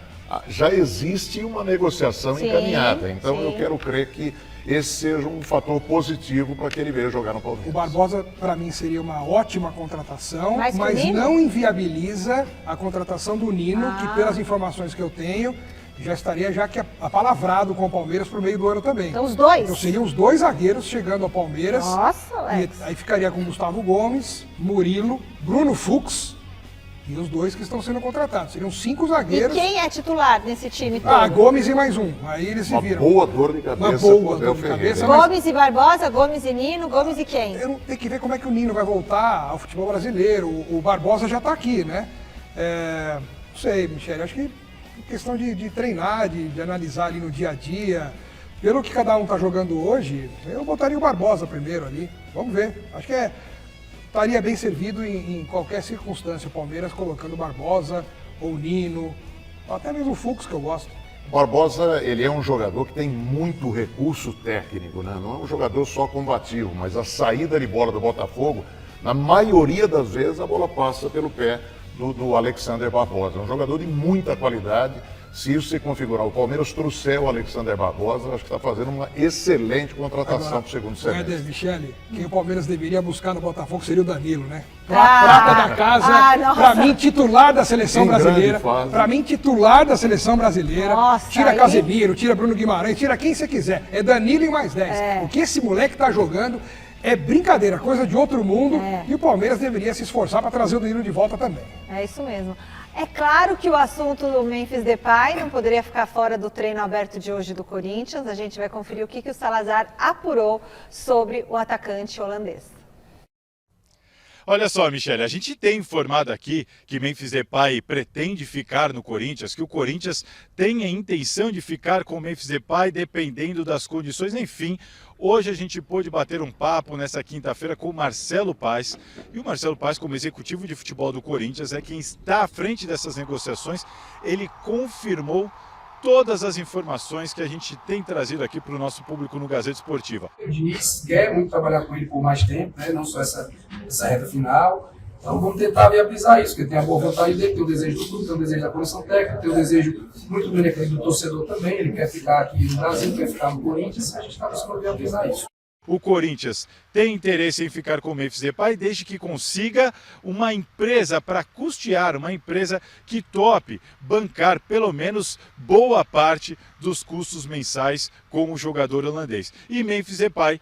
Já existe uma negociação encaminhada. Então eu quero crer que esse seja um fator positivo para que ele venha jogar no Palmeiras. O Barbosa, para mim, seria uma ótima contratação, mas Nino? não inviabiliza a contratação do Nino, que pelas informações que eu tenho, já estaria apalavrado com o Palmeiras para o meio do ano também. Então os dois? Então seriam os 2 zagueiros chegando ao Palmeiras. Nossa, Alex. E aí ficaria com Gustavo Gomes, Murilo, Bruno Fux e os 2 que estão sendo contratados. Seriam 5 zagueiros. E quem é titular nesse time todo? Gomes e mais um. Aí eles se viram. Uma boa dor de cabeça. Gomes e Barbosa, Gomes e Nino, Gomes e quem? Tem que ver como é que o Nino vai voltar ao futebol brasileiro. O Barbosa já está aqui, né? Não sei, Michele, acho que é questão de treinar, de analisar ali no dia a dia. Pelo que cada um está jogando hoje, eu botaria o Barbosa primeiro ali. Vamos ver. Acho que estaria bem servido em qualquer circunstância o Palmeiras colocando o Barbosa ou o Nino, ou até mesmo o Fux, que eu gosto. O Barbosa, ele é um jogador que tem muito recurso técnico, né? Não é um jogador só combativo, mas a saída de bola do Botafogo, na maioria das vezes, a bola passa pelo pé do Alexander Barbosa. É um jogador de muita qualidade. Se isso se configurar, o Palmeiras trouxer o Alexander Barbosa, acho que está fazendo uma excelente contratação para o segundo semestre. Michele, quem o Palmeiras deveria buscar no Botafogo seria o Danilo, né? Prata da casa, para mim titular da seleção brasileira. Para mim titular da seleção brasileira. Nossa, tira Casemiro, tira Bruno Guimarães, tira quem você quiser. É Danilo e mais 10. O que esse moleque está jogando é brincadeira, coisa de outro mundo. E o Palmeiras deveria se esforçar para trazer o Danilo de volta também. É isso mesmo. É claro que o assunto do Memphis Depay não poderia ficar fora do treino aberto de hoje do Corinthians. A gente vai conferir o que o Salazar apurou sobre o atacante holandês. Olha só, Michele, a gente tem informado aqui que Memphis Depay pretende ficar no Corinthians, que o Corinthians tem a intenção de ficar com o Memphis Depay dependendo das condições, enfim. Hoje a gente pôde bater um papo nessa quinta-feira com o Marcelo Paes. E o Marcelo Paes, como executivo de futebol do Corinthians, é quem está à frente dessas negociações. Ele confirmou todas as informações que a gente tem trazido aqui para o nosso público no Gazeta Esportiva. O Diniz quer muito trabalhar com ele por mais tempo, né? Não só essa reta final. Então vamos tentar viabilizar isso, porque tem a boa vontade dele, tem o desejo do clube, tem o desejo da comissão técnica, tem o desejo muito grande do torcedor também. Ele quer ficar aqui no Brasil, quer ficar no Corinthians, a gente está buscando viabilizar isso. O Corinthians tem interesse em ficar com o Memphis Depay desde que consiga uma empresa para custear, uma empresa que tope bancar pelo menos boa parte dos custos mensais com o jogador holandês. E Memphis Depay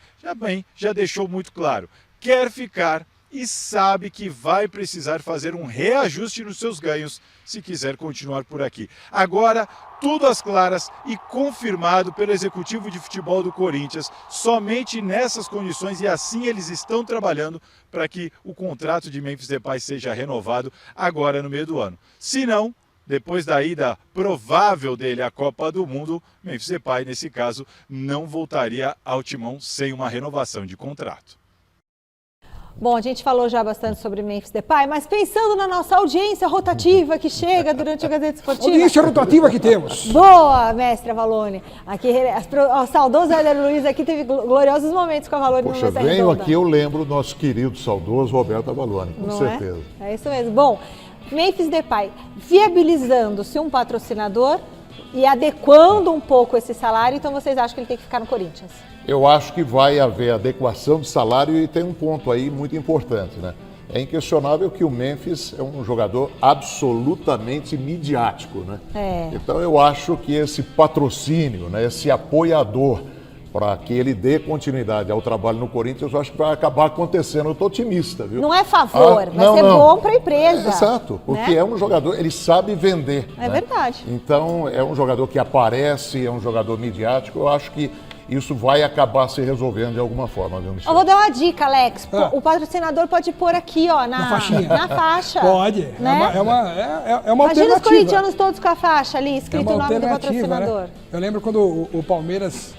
já deixou muito claro, quer ficar e sabe que vai precisar fazer um reajuste nos seus ganhos se quiser continuar por aqui. Agora, tudo às claras e confirmado pelo executivo de futebol do Corinthians, somente nessas condições, e assim eles estão trabalhando para que o contrato de Memphis Depay seja renovado agora no meio do ano. Se não, depois da ida provável dele à Copa do Mundo, Memphis Depay, nesse caso, não voltaria ao timão sem uma renovação de contrato. Bom, a gente falou já bastante sobre Memphis Depay, mas pensando na nossa audiência rotativa que chega durante a Gazeta Esportiva... Audiência rotativa que temos. Boa, mestre Avalone. Aqui, o saudoso Éder Luiz aqui teve gloriosos momentos com a Avalone. Poxa, venho aqui, eu lembro do nosso querido, saudoso Roberto Avalone, com certeza. É isso mesmo. Bom, Memphis Depay viabilizando-se um patrocinador e adequando um pouco esse salário, então vocês acham que ele tem que ficar no Corinthians? Eu acho que vai haver adequação de salário e tem um ponto aí muito importante, né? É inquestionável que o Memphis é um jogador absolutamente midiático, né? Então eu acho que esse patrocínio, né, esse apoiador, para que ele dê continuidade ao trabalho no Corinthians, eu acho que vai acabar acontecendo. Eu estou otimista, viu? Não é favor, vai ser bom para a empresa. Exato, porque é um jogador, ele sabe vender. É verdade. Então, é um jogador que aparece, é um jogador midiático. Eu acho que isso vai acabar se resolvendo de alguma forma, viu, Michel? Eu vou dar uma dica, Alex. O patrocinador pode pôr aqui, ó, na faixinha. Na faixa. Pode. Né? É uma Imagina alternativa. os corintianos todos com a faixa ali, escrito o nome do patrocinador. Né? Eu lembro quando o Palmeiras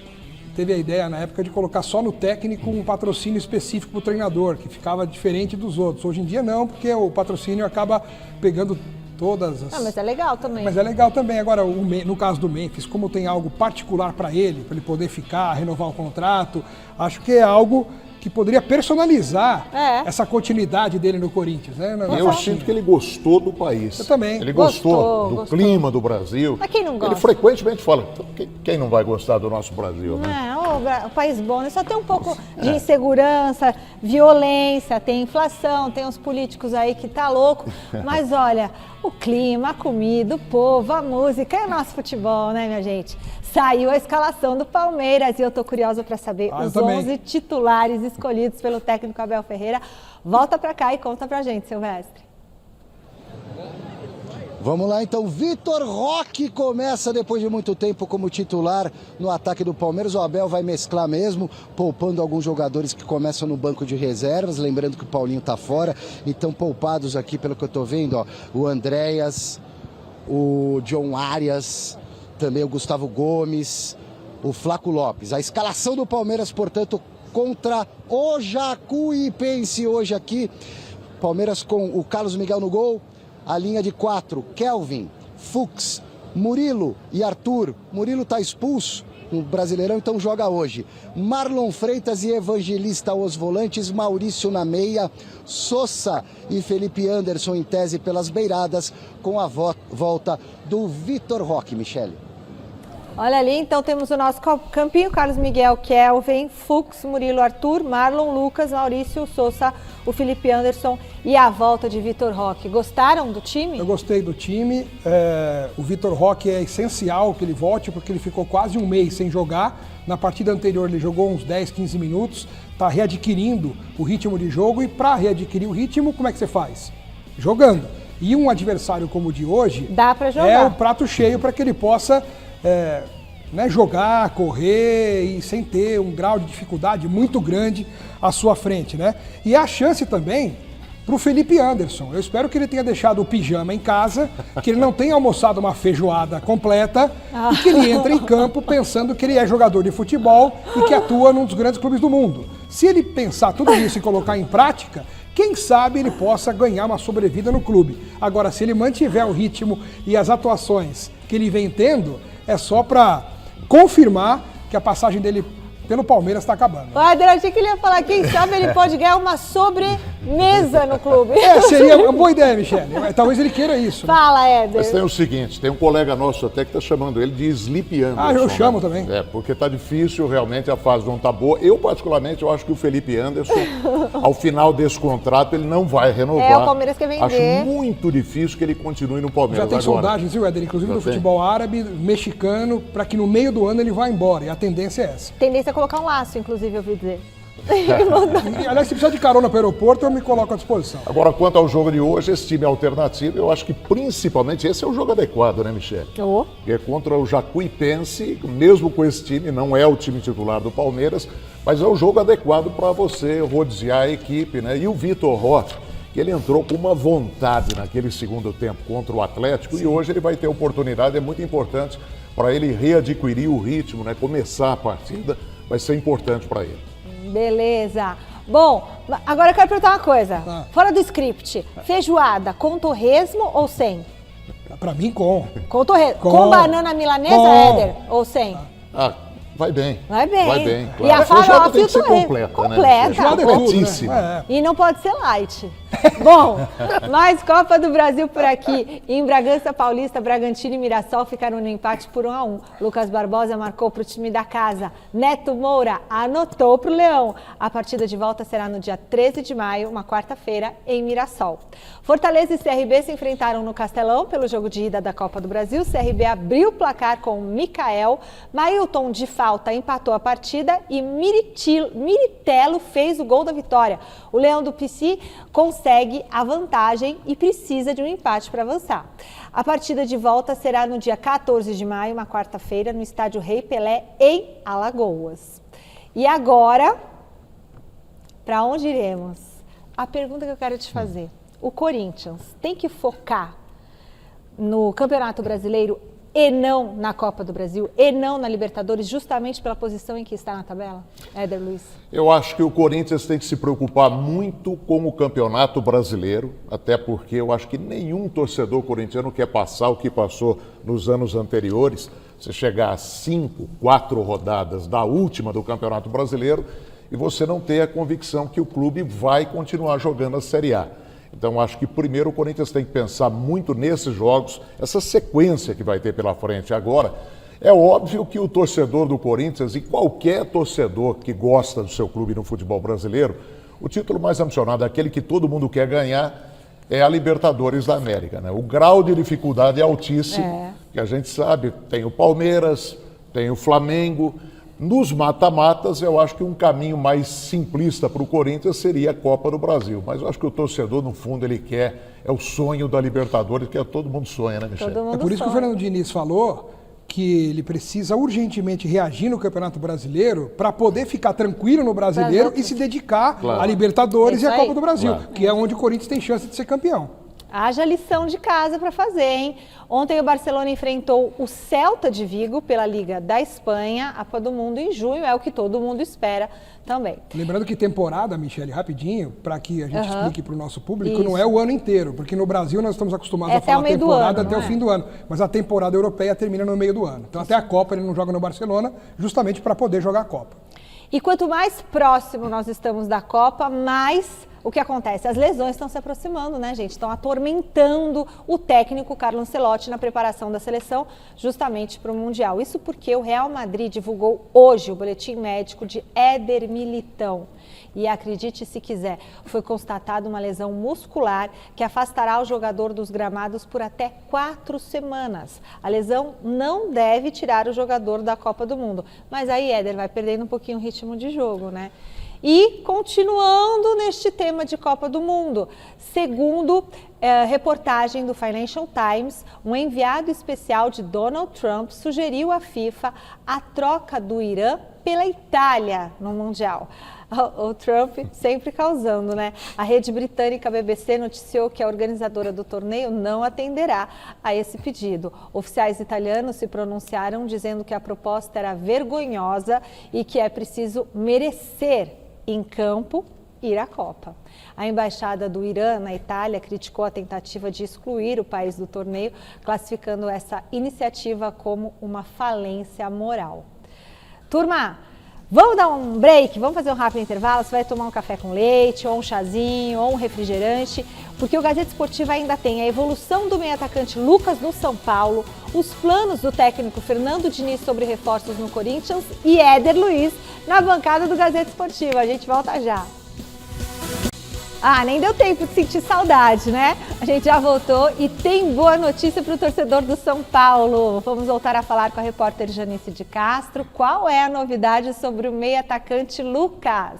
teve a ideia, na época, de colocar só no técnico um patrocínio específico para o treinador, que ficava diferente dos outros. Hoje em dia não, porque o patrocínio acaba pegando todas as... mas é legal também. Mas é legal também. Agora, no caso do Memphis, como tem algo particular para ele poder ficar, renovar o contrato, acho que é algo que poderia personalizar essa continuidade dele no Corinthians, né? Eu sinto que ele gostou do país. Eu também. Ele gostou do clima do Brasil. Mas quem não gosta? Ele frequentemente fala, quem não vai gostar do nosso Brasil, né? O país bom, né? Só tem um pouco de insegurança, violência, tem inflação, tem uns políticos aí que tá louco. Mas olha, o clima, a comida, o povo, a música, é o nosso futebol, né, minha gente? Saiu a escalação do Palmeiras e eu tô curiosa para saber os 11 titulares escolhidos pelo técnico Abel Ferreira. Volta para cá e conta pra gente, Silvestre. Vamos lá então, Vitor Roque começa depois de muito tempo como titular no ataque do Palmeiras. O Abel vai mesclar mesmo, poupando alguns jogadores que começam no banco de reservas, lembrando que o Paulinho tá fora, então poupados aqui pelo que eu tô vendo, ó, o Andréas, o John Arias, também o Gustavo Gomes, o Flaco Lopes. A escalação do Palmeiras, portanto, contra o Jacuipense hoje aqui. Palmeiras com o Carlos Miguel no gol. A linha de 4, Kelvin, Fux, Murilo e Arthur. Murilo está expulso no Brasileirão, então joga hoje. Marlon Freitas e Evangelista aos volantes, Maurício na meia, Sosa e Felipe Anderson em tese pelas beiradas, com a volta do Vitor Roque, Michele. Olha ali, então temos o nosso campinho, Carlos Miguel, Kelvin, Fux, Murilo, Arthur, Marlon, Lucas, Maurício, Sosa, o Felipe Anderson e a volta de Vitor Roque. Gostaram do time? Eu gostei do time. O Vitor Roque é essencial que ele volte, porque ele ficou quase um mês sem jogar. Na partida anterior ele jogou uns 10, 15 minutos, está readquirindo o ritmo de jogo, e para readquirir o ritmo, como é que você faz? Jogando. E um adversário como o de hoje dá para jogar. É o prato cheio para que ele possa jogar, correr e sem ter um grau de dificuldade muito grande à sua frente, né? E a chance também para o Felipe Anderson. Eu espero que ele tenha deixado o pijama em casa, que ele não tenha almoçado uma feijoada completa e que ele entre em campo pensando que ele é jogador de futebol e que atua num dos grandes clubes do mundo. Se ele pensar tudo isso e colocar em prática, quem sabe ele possa ganhar uma sobrevida no clube. Agora, se ele mantiver o ritmo e as atuações que ele vem tendo, é só para confirmar que a passagem dele pelo Palmeiras está acabando. O Éder, achei que ele ia falar, quem sabe ele pode ganhar uma sobremesa no clube. Seria uma boa ideia, Michele. Talvez ele queira isso. Né? Fala, Éder. Mas tem o seguinte, tem um colega nosso até que está chamando ele de Sleep Anderson. Eu chamo também. Porque está difícil, realmente a fase não está boa. Eu, particularmente, eu acho que o Felipe Anderson, ao final desse contrato, ele não vai renovar. O Palmeiras quer vender. Acho muito difícil que ele continue no Palmeiras agora. Já tem sondagens, viu, Éder? Inclusive do futebol árabe, mexicano, para que no meio do ano ele vá embora. E a tendência é essa. Tendência é colocar um laço, inclusive, eu ouvi dizer. E, aliás, se precisar de carona para o aeroporto, eu me coloco à disposição. Agora, quanto ao jogo de hoje, esse time alternativo, eu acho que principalmente esse é o jogo adequado, né, Michele? Que é contra o Jacuipense, mesmo com esse time, não é o time titular do Palmeiras, mas é o jogo adequado para você rodear a equipe, né? E o Vitor Roque, que ele entrou com uma vontade naquele segundo tempo contra o Atlético. Sim. E hoje ele vai ter oportunidade, é muito importante para ele readquirir o ritmo, né? Começar a partida vai ser importante para ele. Beleza. Bom, agora eu quero perguntar uma coisa. Fora do script, feijoada com torresmo ou sem? Pra mim, com. Com torresmo. Com banana milanesa, Éder? Ou sem? Vai bem. Vai bem. Vai bem, claro. E a farofa tem e que ser completa, completa. Né? Completíssima. Né? E não pode ser light. Bom, mais Copa do Brasil por aqui. Em Bragança Paulista, Bragantino e Mirassol ficaram no empate por 1-1. Lucas Barbosa marcou para o time da casa. Neto Moura anotou para o Leão. A partida de volta será no dia 13 de maio, uma quarta-feira, em Mirassol. Fortaleza e CRB se enfrentaram no Castelão pelo jogo de ida da Copa do Brasil. CRB abriu o placar com Mikael. Mailton de falta empatou a partida e Miritelo fez o gol da vitória. O Leão do Pici consegue a vantagem e precisa de um empate para avançar. A partida de volta será no dia 14 de maio, uma quarta-feira, no estádio Rei Pelé, em Alagoas. E agora, para onde iremos? A pergunta que eu quero te fazer. O Corinthians tem que focar no Campeonato Brasileiro e não na Copa do Brasil, e não na Libertadores, justamente pela posição em que está na tabela? Éder Luiz. Eu acho que o Corinthians tem que se preocupar muito com o Campeonato Brasileiro, até porque eu acho que nenhum torcedor corintiano quer passar o que passou nos anos anteriores. Você chegar a 4 rodadas da última do Campeonato Brasileiro e você não ter a convicção que o clube vai continuar jogando a Série A. Então, acho que primeiro o Corinthians tem que pensar muito nesses jogos, essa sequência que vai ter pela frente agora. É óbvio que o torcedor do Corinthians e qualquer torcedor que gosta do seu clube no futebol brasileiro, o título mais ambicionado, aquele que todo mundo quer ganhar, é a Libertadores da América, né? O grau de dificuldade é altíssimo, que a gente sabe, tem o Palmeiras, tem o Flamengo. Nos mata-matas, eu acho que um caminho mais simplista para o Corinthians seria a Copa do Brasil. Mas eu acho que o torcedor, no fundo, ele quer, é o sonho da Libertadores, que todo mundo sonha, né, Michele? É por isso que o Fernando Diniz falou que ele precisa urgentemente reagir no Campeonato Brasileiro para poder ficar tranquilo no Brasileiro e se dedicar à Libertadores e à Copa do Brasil, que é onde o Corinthians tem chance de ser campeão. Haja lição de casa para fazer, hein? Ontem o Barcelona enfrentou o Celta de Vigo pela Liga da Espanha, a Copa do Mundo em junho, é o que todo mundo espera também. Lembrando que temporada, Michele, rapidinho, para que a gente explique para o nosso público, não é o ano inteiro, porque no Brasil nós estamos acostumados a falar temporada até o fim do ano, mas a temporada europeia termina no meio do ano. Então até a Copa ele não joga no Barcelona, justamente para poder jogar a Copa. E quanto mais próximo nós estamos da Copa, mais o que acontece? As lesões estão se aproximando, né, gente? Estão atormentando o técnico Carlo Ancelotti na preparação da seleção, justamente para o Mundial. Isso porque o Real Madrid divulgou hoje o boletim médico de Éder Militão. E acredite se quiser, foi constatada uma lesão muscular que afastará o jogador dos gramados por até 4 semanas. A lesão não deve tirar o jogador da Copa do Mundo. Mas aí, Éder, vai perdendo um pouquinho o ritmo de jogo, né? E continuando neste tema de Copa do Mundo, segundo reportagem do Financial Times, um enviado especial de Donald Trump sugeriu à FIFA a troca do Irã pela Itália no Mundial. O Trump sempre causando, né? A rede britânica BBC noticiou que a organizadora do torneio não atenderá a esse pedido. Oficiais italianos se pronunciaram dizendo que a proposta era vergonhosa e que é preciso merecer em campo ir à Copa. A embaixada do Irã na Itália criticou a tentativa de excluir o país do torneio, classificando essa iniciativa como uma falência moral. Turma, vamos dar um break, vamos fazer um rápido intervalo, você vai tomar um café com leite, ou um chazinho, ou um refrigerante, porque o Gazeta Esportiva ainda tem a evolução do meio-atacante Lucas no São Paulo, os planos do técnico Fernando Diniz sobre reforços no Corinthians e Éder Luiz na bancada do Gazeta Esportiva. A gente volta já. Nem deu tempo de sentir saudade, né? A gente já voltou e tem boa notícia para o torcedor do São Paulo. Vamos voltar a falar com a repórter Janice de Castro. Qual é a novidade sobre o meio-atacante Lucas?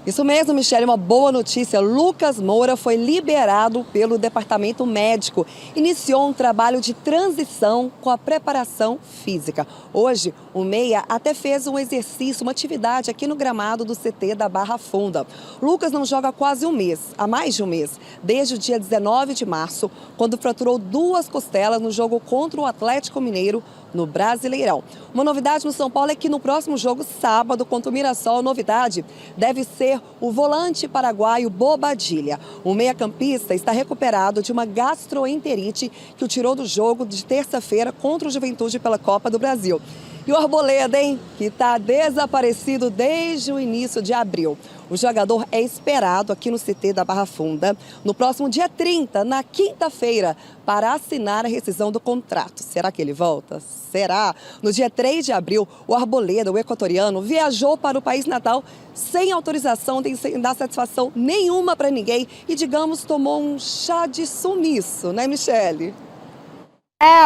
Isso mesmo, Michele, uma boa notícia. Lucas Moura foi liberado pelo departamento médico. Iniciou um trabalho de transição com a preparação física. Hoje, o meia até fez um exercício, uma atividade aqui no gramado do CT da Barra Funda. Lucas não joga há quase um mês, há mais de um mês, desde o dia 19 de março, quando fraturou 2 costelas no jogo contra o Atlético Mineiro no Brasileirão. Uma novidade no São Paulo é que no próximo jogo, sábado, contra o Mirassol, a novidade deve ser o volante paraguaio Bobadilla. O meia-campista está recuperado de uma gastroenterite que o tirou do jogo de terça-feira contra o Juventude pela Copa do Brasil. E o Arboleda, hein? Que está desaparecido desde o início de abril. O jogador é esperado aqui no CT da Barra Funda no próximo dia 30, na quinta-feira, para assinar a rescisão do contrato. Será que ele volta? Será? No dia 3 de abril, o Arboleda, o equatoriano, viajou para o país natal sem autorização, sem dar satisfação nenhuma para ninguém e, digamos, tomou um chá de sumiço, né, Michele?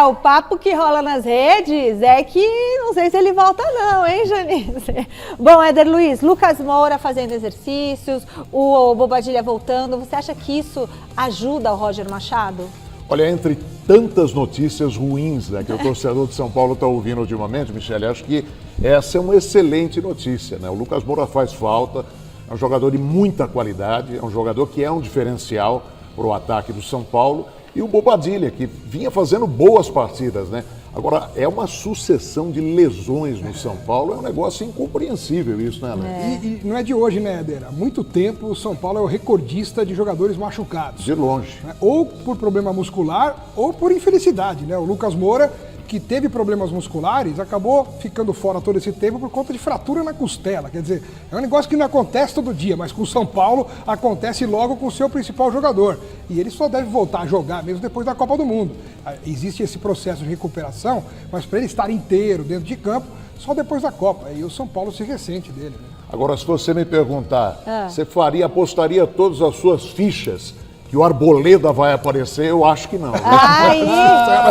O papo que rola nas redes é que não sei se ele volta não, hein, Janice? Bom, Éder Luiz, Lucas Moura fazendo exercícios, o Bobadilla voltando, você acha que isso ajuda o Roger Machado? Olha, entre tantas notícias ruins, né, que o torcedor de São Paulo está ouvindo ultimamente, Michele, acho que essa é uma excelente notícia, né? O Lucas Moura faz falta, é um jogador de muita qualidade, é um jogador que é um diferencial para o ataque do São Paulo. E o Bobadilla, que vinha fazendo boas partidas, né? Agora, é uma sucessão de lesões no São Paulo, é um negócio incompreensível isso, né, Alex? E não é de hoje, né, Éder? Há muito tempo o São Paulo é o recordista de jogadores machucados. De longe. Né? Ou por problema muscular, ou por infelicidade, né? O Lucas Moura, que teve problemas musculares, acabou ficando fora todo esse tempo por conta de fratura na costela. Quer dizer, é um negócio que não acontece todo dia, mas com o São Paulo acontece logo com o seu principal jogador. E ele só deve voltar a jogar mesmo depois da Copa do Mundo. Existe esse processo de recuperação, mas para ele estar inteiro dentro de campo, só depois da Copa. E o São Paulo se ressente dele. Né? Agora, se você me perguntar, você apostaria todas as suas fichas que o Arboleda vai aparecer? Eu acho que não.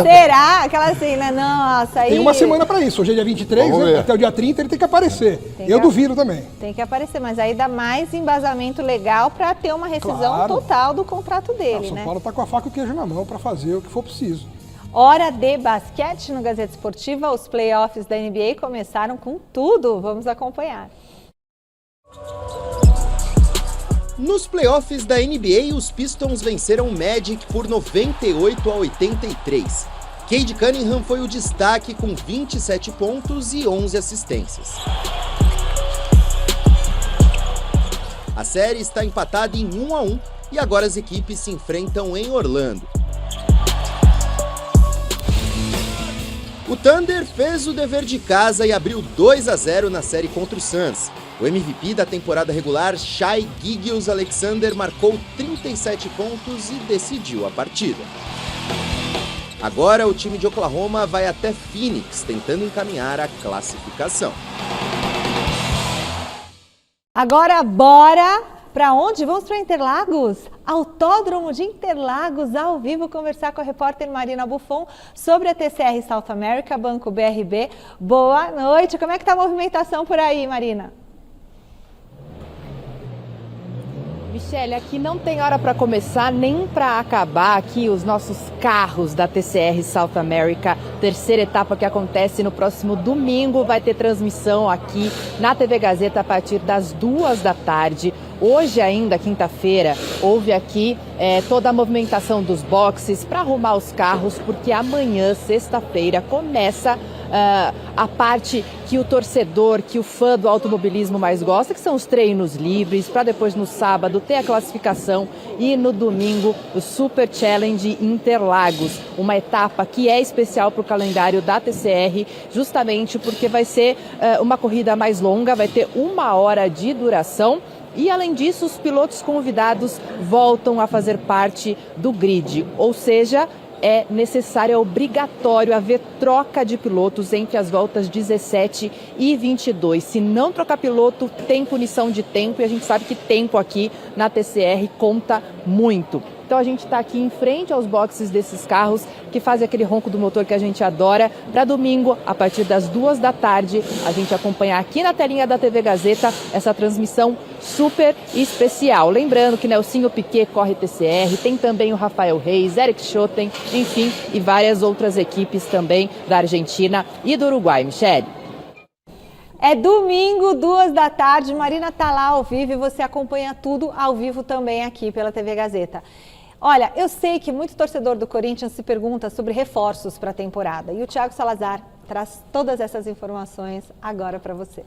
Será? Aquela assim, né? Nossa, aí... Tem uma semana para isso. Hoje é dia 23, né? Até o dia 30 ele tem que aparecer. Duvido também. Tem que aparecer, mas aí dá mais embasamento legal para ter uma rescisão total do contrato dele, São né? Paulo está com a faca e o queijo na mão para fazer o que for preciso. Hora de basquete no Gazeta Esportiva. Os playoffs da NBA começaram com tudo. Vamos acompanhar. Nos playoffs da NBA, os Pistons venceram o Magic por 98-83. Cade Cunningham foi o destaque com 27 pontos e 11 assistências. A série está empatada em 1-1 e agora as equipes se enfrentam em Orlando. O Thunder fez o dever de casa e abriu 2-0 na série contra o Suns. O MVP da temporada regular, Shai Gilgeous-Alexander, marcou 37 pontos e decidiu a partida. Agora o time de Oklahoma vai até Phoenix, tentando encaminhar a classificação. Agora bora para onde? Vamos para Interlagos? Autódromo de Interlagos, ao vivo, conversar com a repórter Marina Buffon sobre a TCR South America, Banco BRB. Boa noite, como é que está a movimentação por aí, Marina? Michele, aqui não tem hora para começar nem para acabar aqui os nossos carros da TCR South America, terceira etapa que acontece no próximo domingo, vai ter transmissão aqui na TV Gazeta a partir das 2 da tarde. Hoje ainda, quinta-feira, houve aqui toda a movimentação dos boxes para arrumar os carros, porque amanhã, sexta-feira, começa a parte que o torcedor, que o fã do automobilismo mais gosta, que são os treinos livres, para depois no sábado ter a classificação e no domingo o Super Challenge Interlagos, uma etapa que é especial para o calendário da TCR, justamente porque vai ser uma corrida mais longa, vai ter 1 hora de duração. E, além disso, os pilotos convidados voltam a fazer parte do grid, ou seja, é necessário, é obrigatório haver troca de pilotos entre as voltas 17 e 22. Se não trocar piloto, tem punição de tempo, e a gente sabe que tempo aqui na TCR conta muito. Então a gente está aqui em frente aos boxes desses carros que fazem aquele ronco do motor que a gente adora. Para domingo, a partir das 2 da tarde, a gente acompanhar aqui na telinha da TV Gazeta essa transmissão super especial. Lembrando que Nelsinho Piquet corre TCR, tem também o Rafael Reis, Eric Schotten, enfim, e várias outras equipes também da Argentina e do Uruguai. Michele. É domingo, 2 da tarde, Marina tá lá ao vivo e você acompanha tudo ao vivo também aqui pela TV Gazeta. Olha, eu sei que muito torcedor do Corinthians se pergunta sobre reforços para a temporada e o Thiago Salazar traz todas essas informações agora para você.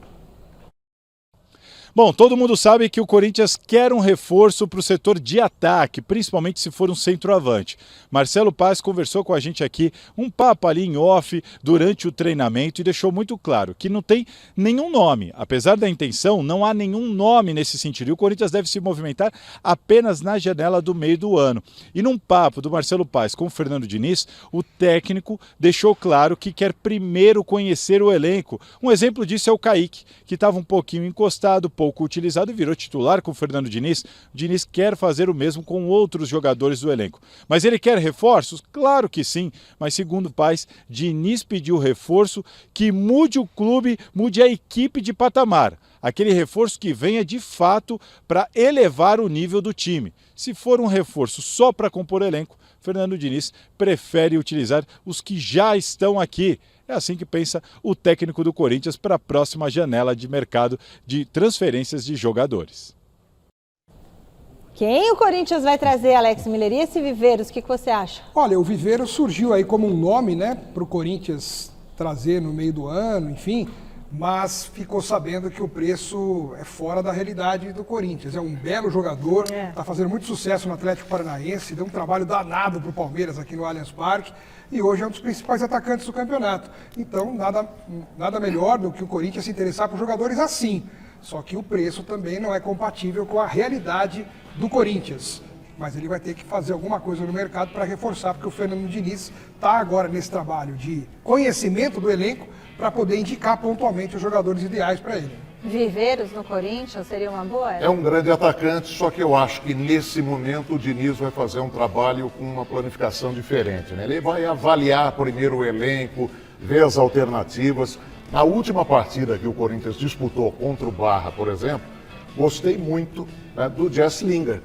Bom, todo mundo sabe que o Corinthians quer um reforço para o setor de ataque, principalmente se for um centroavante. Marcelo Paes conversou com a gente aqui, um papo ali em off durante o treinamento e deixou muito claro que não tem nenhum nome. Apesar da intenção, não há nenhum nome nesse sentido. E o Corinthians deve se movimentar apenas na janela do meio do ano. E num papo do Marcelo Paes com o Fernando Diniz, o técnico deixou claro que quer primeiro conhecer o elenco. Um exemplo disso é o Kaique, que estava um pouquinho encostado, pouco utilizado e virou titular com o Fernando Diniz. O Diniz quer fazer o mesmo com outros jogadores do elenco. Mas ele quer reforços? Claro que sim, mas segundo o Paes, Diniz pediu reforço que mude o clube, mude a equipe de patamar. Aquele reforço que venha de fato para elevar o nível do time. Se for um reforço só para compor elenco, Fernando Diniz prefere utilizar os que já estão aqui. É assim que pensa o técnico do Corinthians para a próxima janela de mercado de transferências de jogadores. Quem o Corinthians vai trazer, Alex Miller? E esse Viveiros, o que você acha? Olha, o Viveiros surgiu aí como um nome, né, para o Corinthians trazer no meio do ano, enfim, mas ficou sabendo que o preço é fora da realidade do Corinthians. É um belo jogador, está fazendo muito sucesso no Atlético Paranaense, deu um trabalho danado para o Palmeiras aqui no Allianz Parque e hoje é um dos principais atacantes do campeonato. Então, nada melhor do que o Corinthians se interessar por jogadores assim. Só que o preço também não é compatível com a realidade do Corinthians. Mas ele vai ter que fazer alguma coisa no mercado para reforçar, porque o Fernando Diniz está agora nesse trabalho de conhecimento do elenco para poder indicar pontualmente os jogadores ideais para ele. Viveiros no Corinthians seria uma boa? É um grande atacante, só que eu acho que nesse momento o Diniz vai fazer um trabalho com uma planificação diferente, né? Ele vai avaliar primeiro o elenco, ver as alternativas. Na última partida que o Corinthians disputou contra o Barra, por exemplo, gostei muito, né, do Jess Lingard.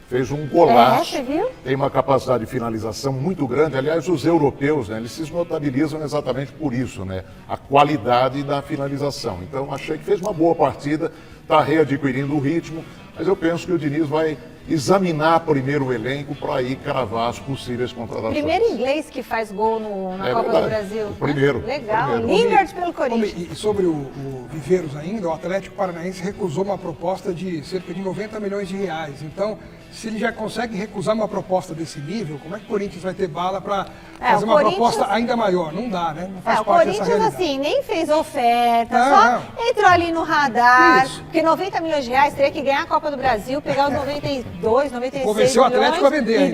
Fez um golaço, tem uma capacidade de finalização muito grande. Aliás, os europeus, né, eles se notabilizam exatamente por isso, né, a qualidade da finalização. Então, achei que fez uma boa partida, está readquirindo o ritmo, mas eu penso que o Diniz vai examinar primeiro o elenco para aí cravar as possíveis contratações. Primeiro inglês que faz gol na Copa do Brasil. O primeiro. Né? Legal, Lingard pelo Corinthians. E sobre o Viveiros ainda, o Atlético Paranaense recusou uma proposta de cerca de 90 milhões de reais. Então, se ele já consegue recusar uma proposta desse nível, como é que o Corinthians vai ter bala para fazer uma proposta ainda maior? Não dá, né? Não faz parte dessa realidade. O Corinthians, assim, nem fez oferta, só entrou ali no radar, porque 90 milhões de reais teria que ganhar a Copa do Brasil, pegar os 92, 96 convenceu o Atlético a vender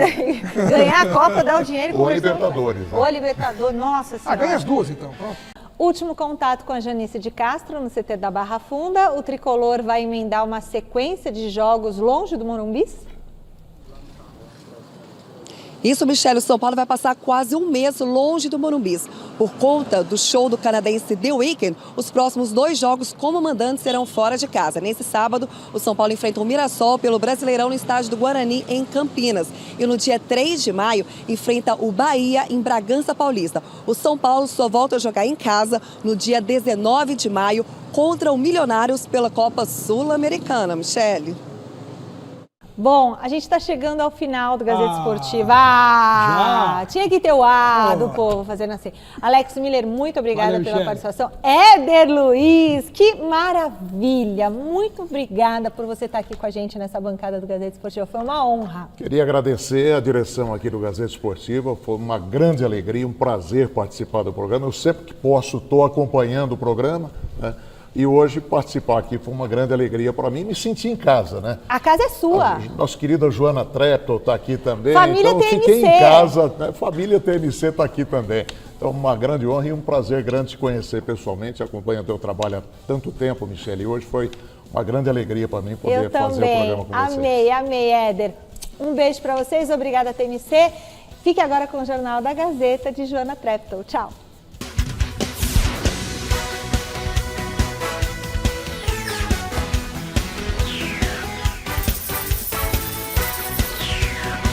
ganhar a Copa, dar o dinheiro. Ou a Libertadores. Ou a Libertadores, nossa senhora. Ganha as duas, então, pronto. Último contato com a Janice de Castro, no CT da Barra Funda. O Tricolor vai emendar uma sequência de jogos longe do Morumbi? Isso, Michele, o São Paulo vai passar quase um mês longe do Morumbi. Por conta do show do canadense The Weeknd, os próximos 2 jogos como mandante serão fora de casa. Nesse sábado, o São Paulo enfrenta o Mirassol pelo Brasileirão no estádio do Guarani, em Campinas. E no dia 3 de maio, enfrenta o Bahia em Bragança Paulista. O São Paulo só volta a jogar em casa no dia 19 de maio contra o Milionários pela Copa Sul-Americana. Michele. Bom, a gente está chegando ao final do Gazeta Esportiva. Tinha que ter o do povo fazendo assim. Alex Miller, muito obrigada pela participação. Éder Luiz, que maravilha. Muito obrigada por você estar aqui com a gente nessa bancada do Gazeta Esportiva. Foi uma honra. Queria agradecer a direção aqui do Gazeta Esportiva. Foi uma grande alegria, um prazer participar do programa. Eu sempre que posso estou acompanhando o programa, né? E hoje participar aqui foi uma grande alegria para mim, me senti em casa, né? A casa é sua. A nossa querida Joana Treptow está aqui também. Família então, TMC. Fiquei em casa, né? Família TMC está aqui também. Então, uma grande honra e um prazer grande te conhecer pessoalmente. Acompanho o teu trabalho há tanto tempo, Michele. E hoje foi uma grande alegria para mim poder fazer o programa com você. Amei, Éder. Um beijo para vocês, obrigada TMC. Fique agora com o Jornal da Gazeta de Joana Treptow. Tchau.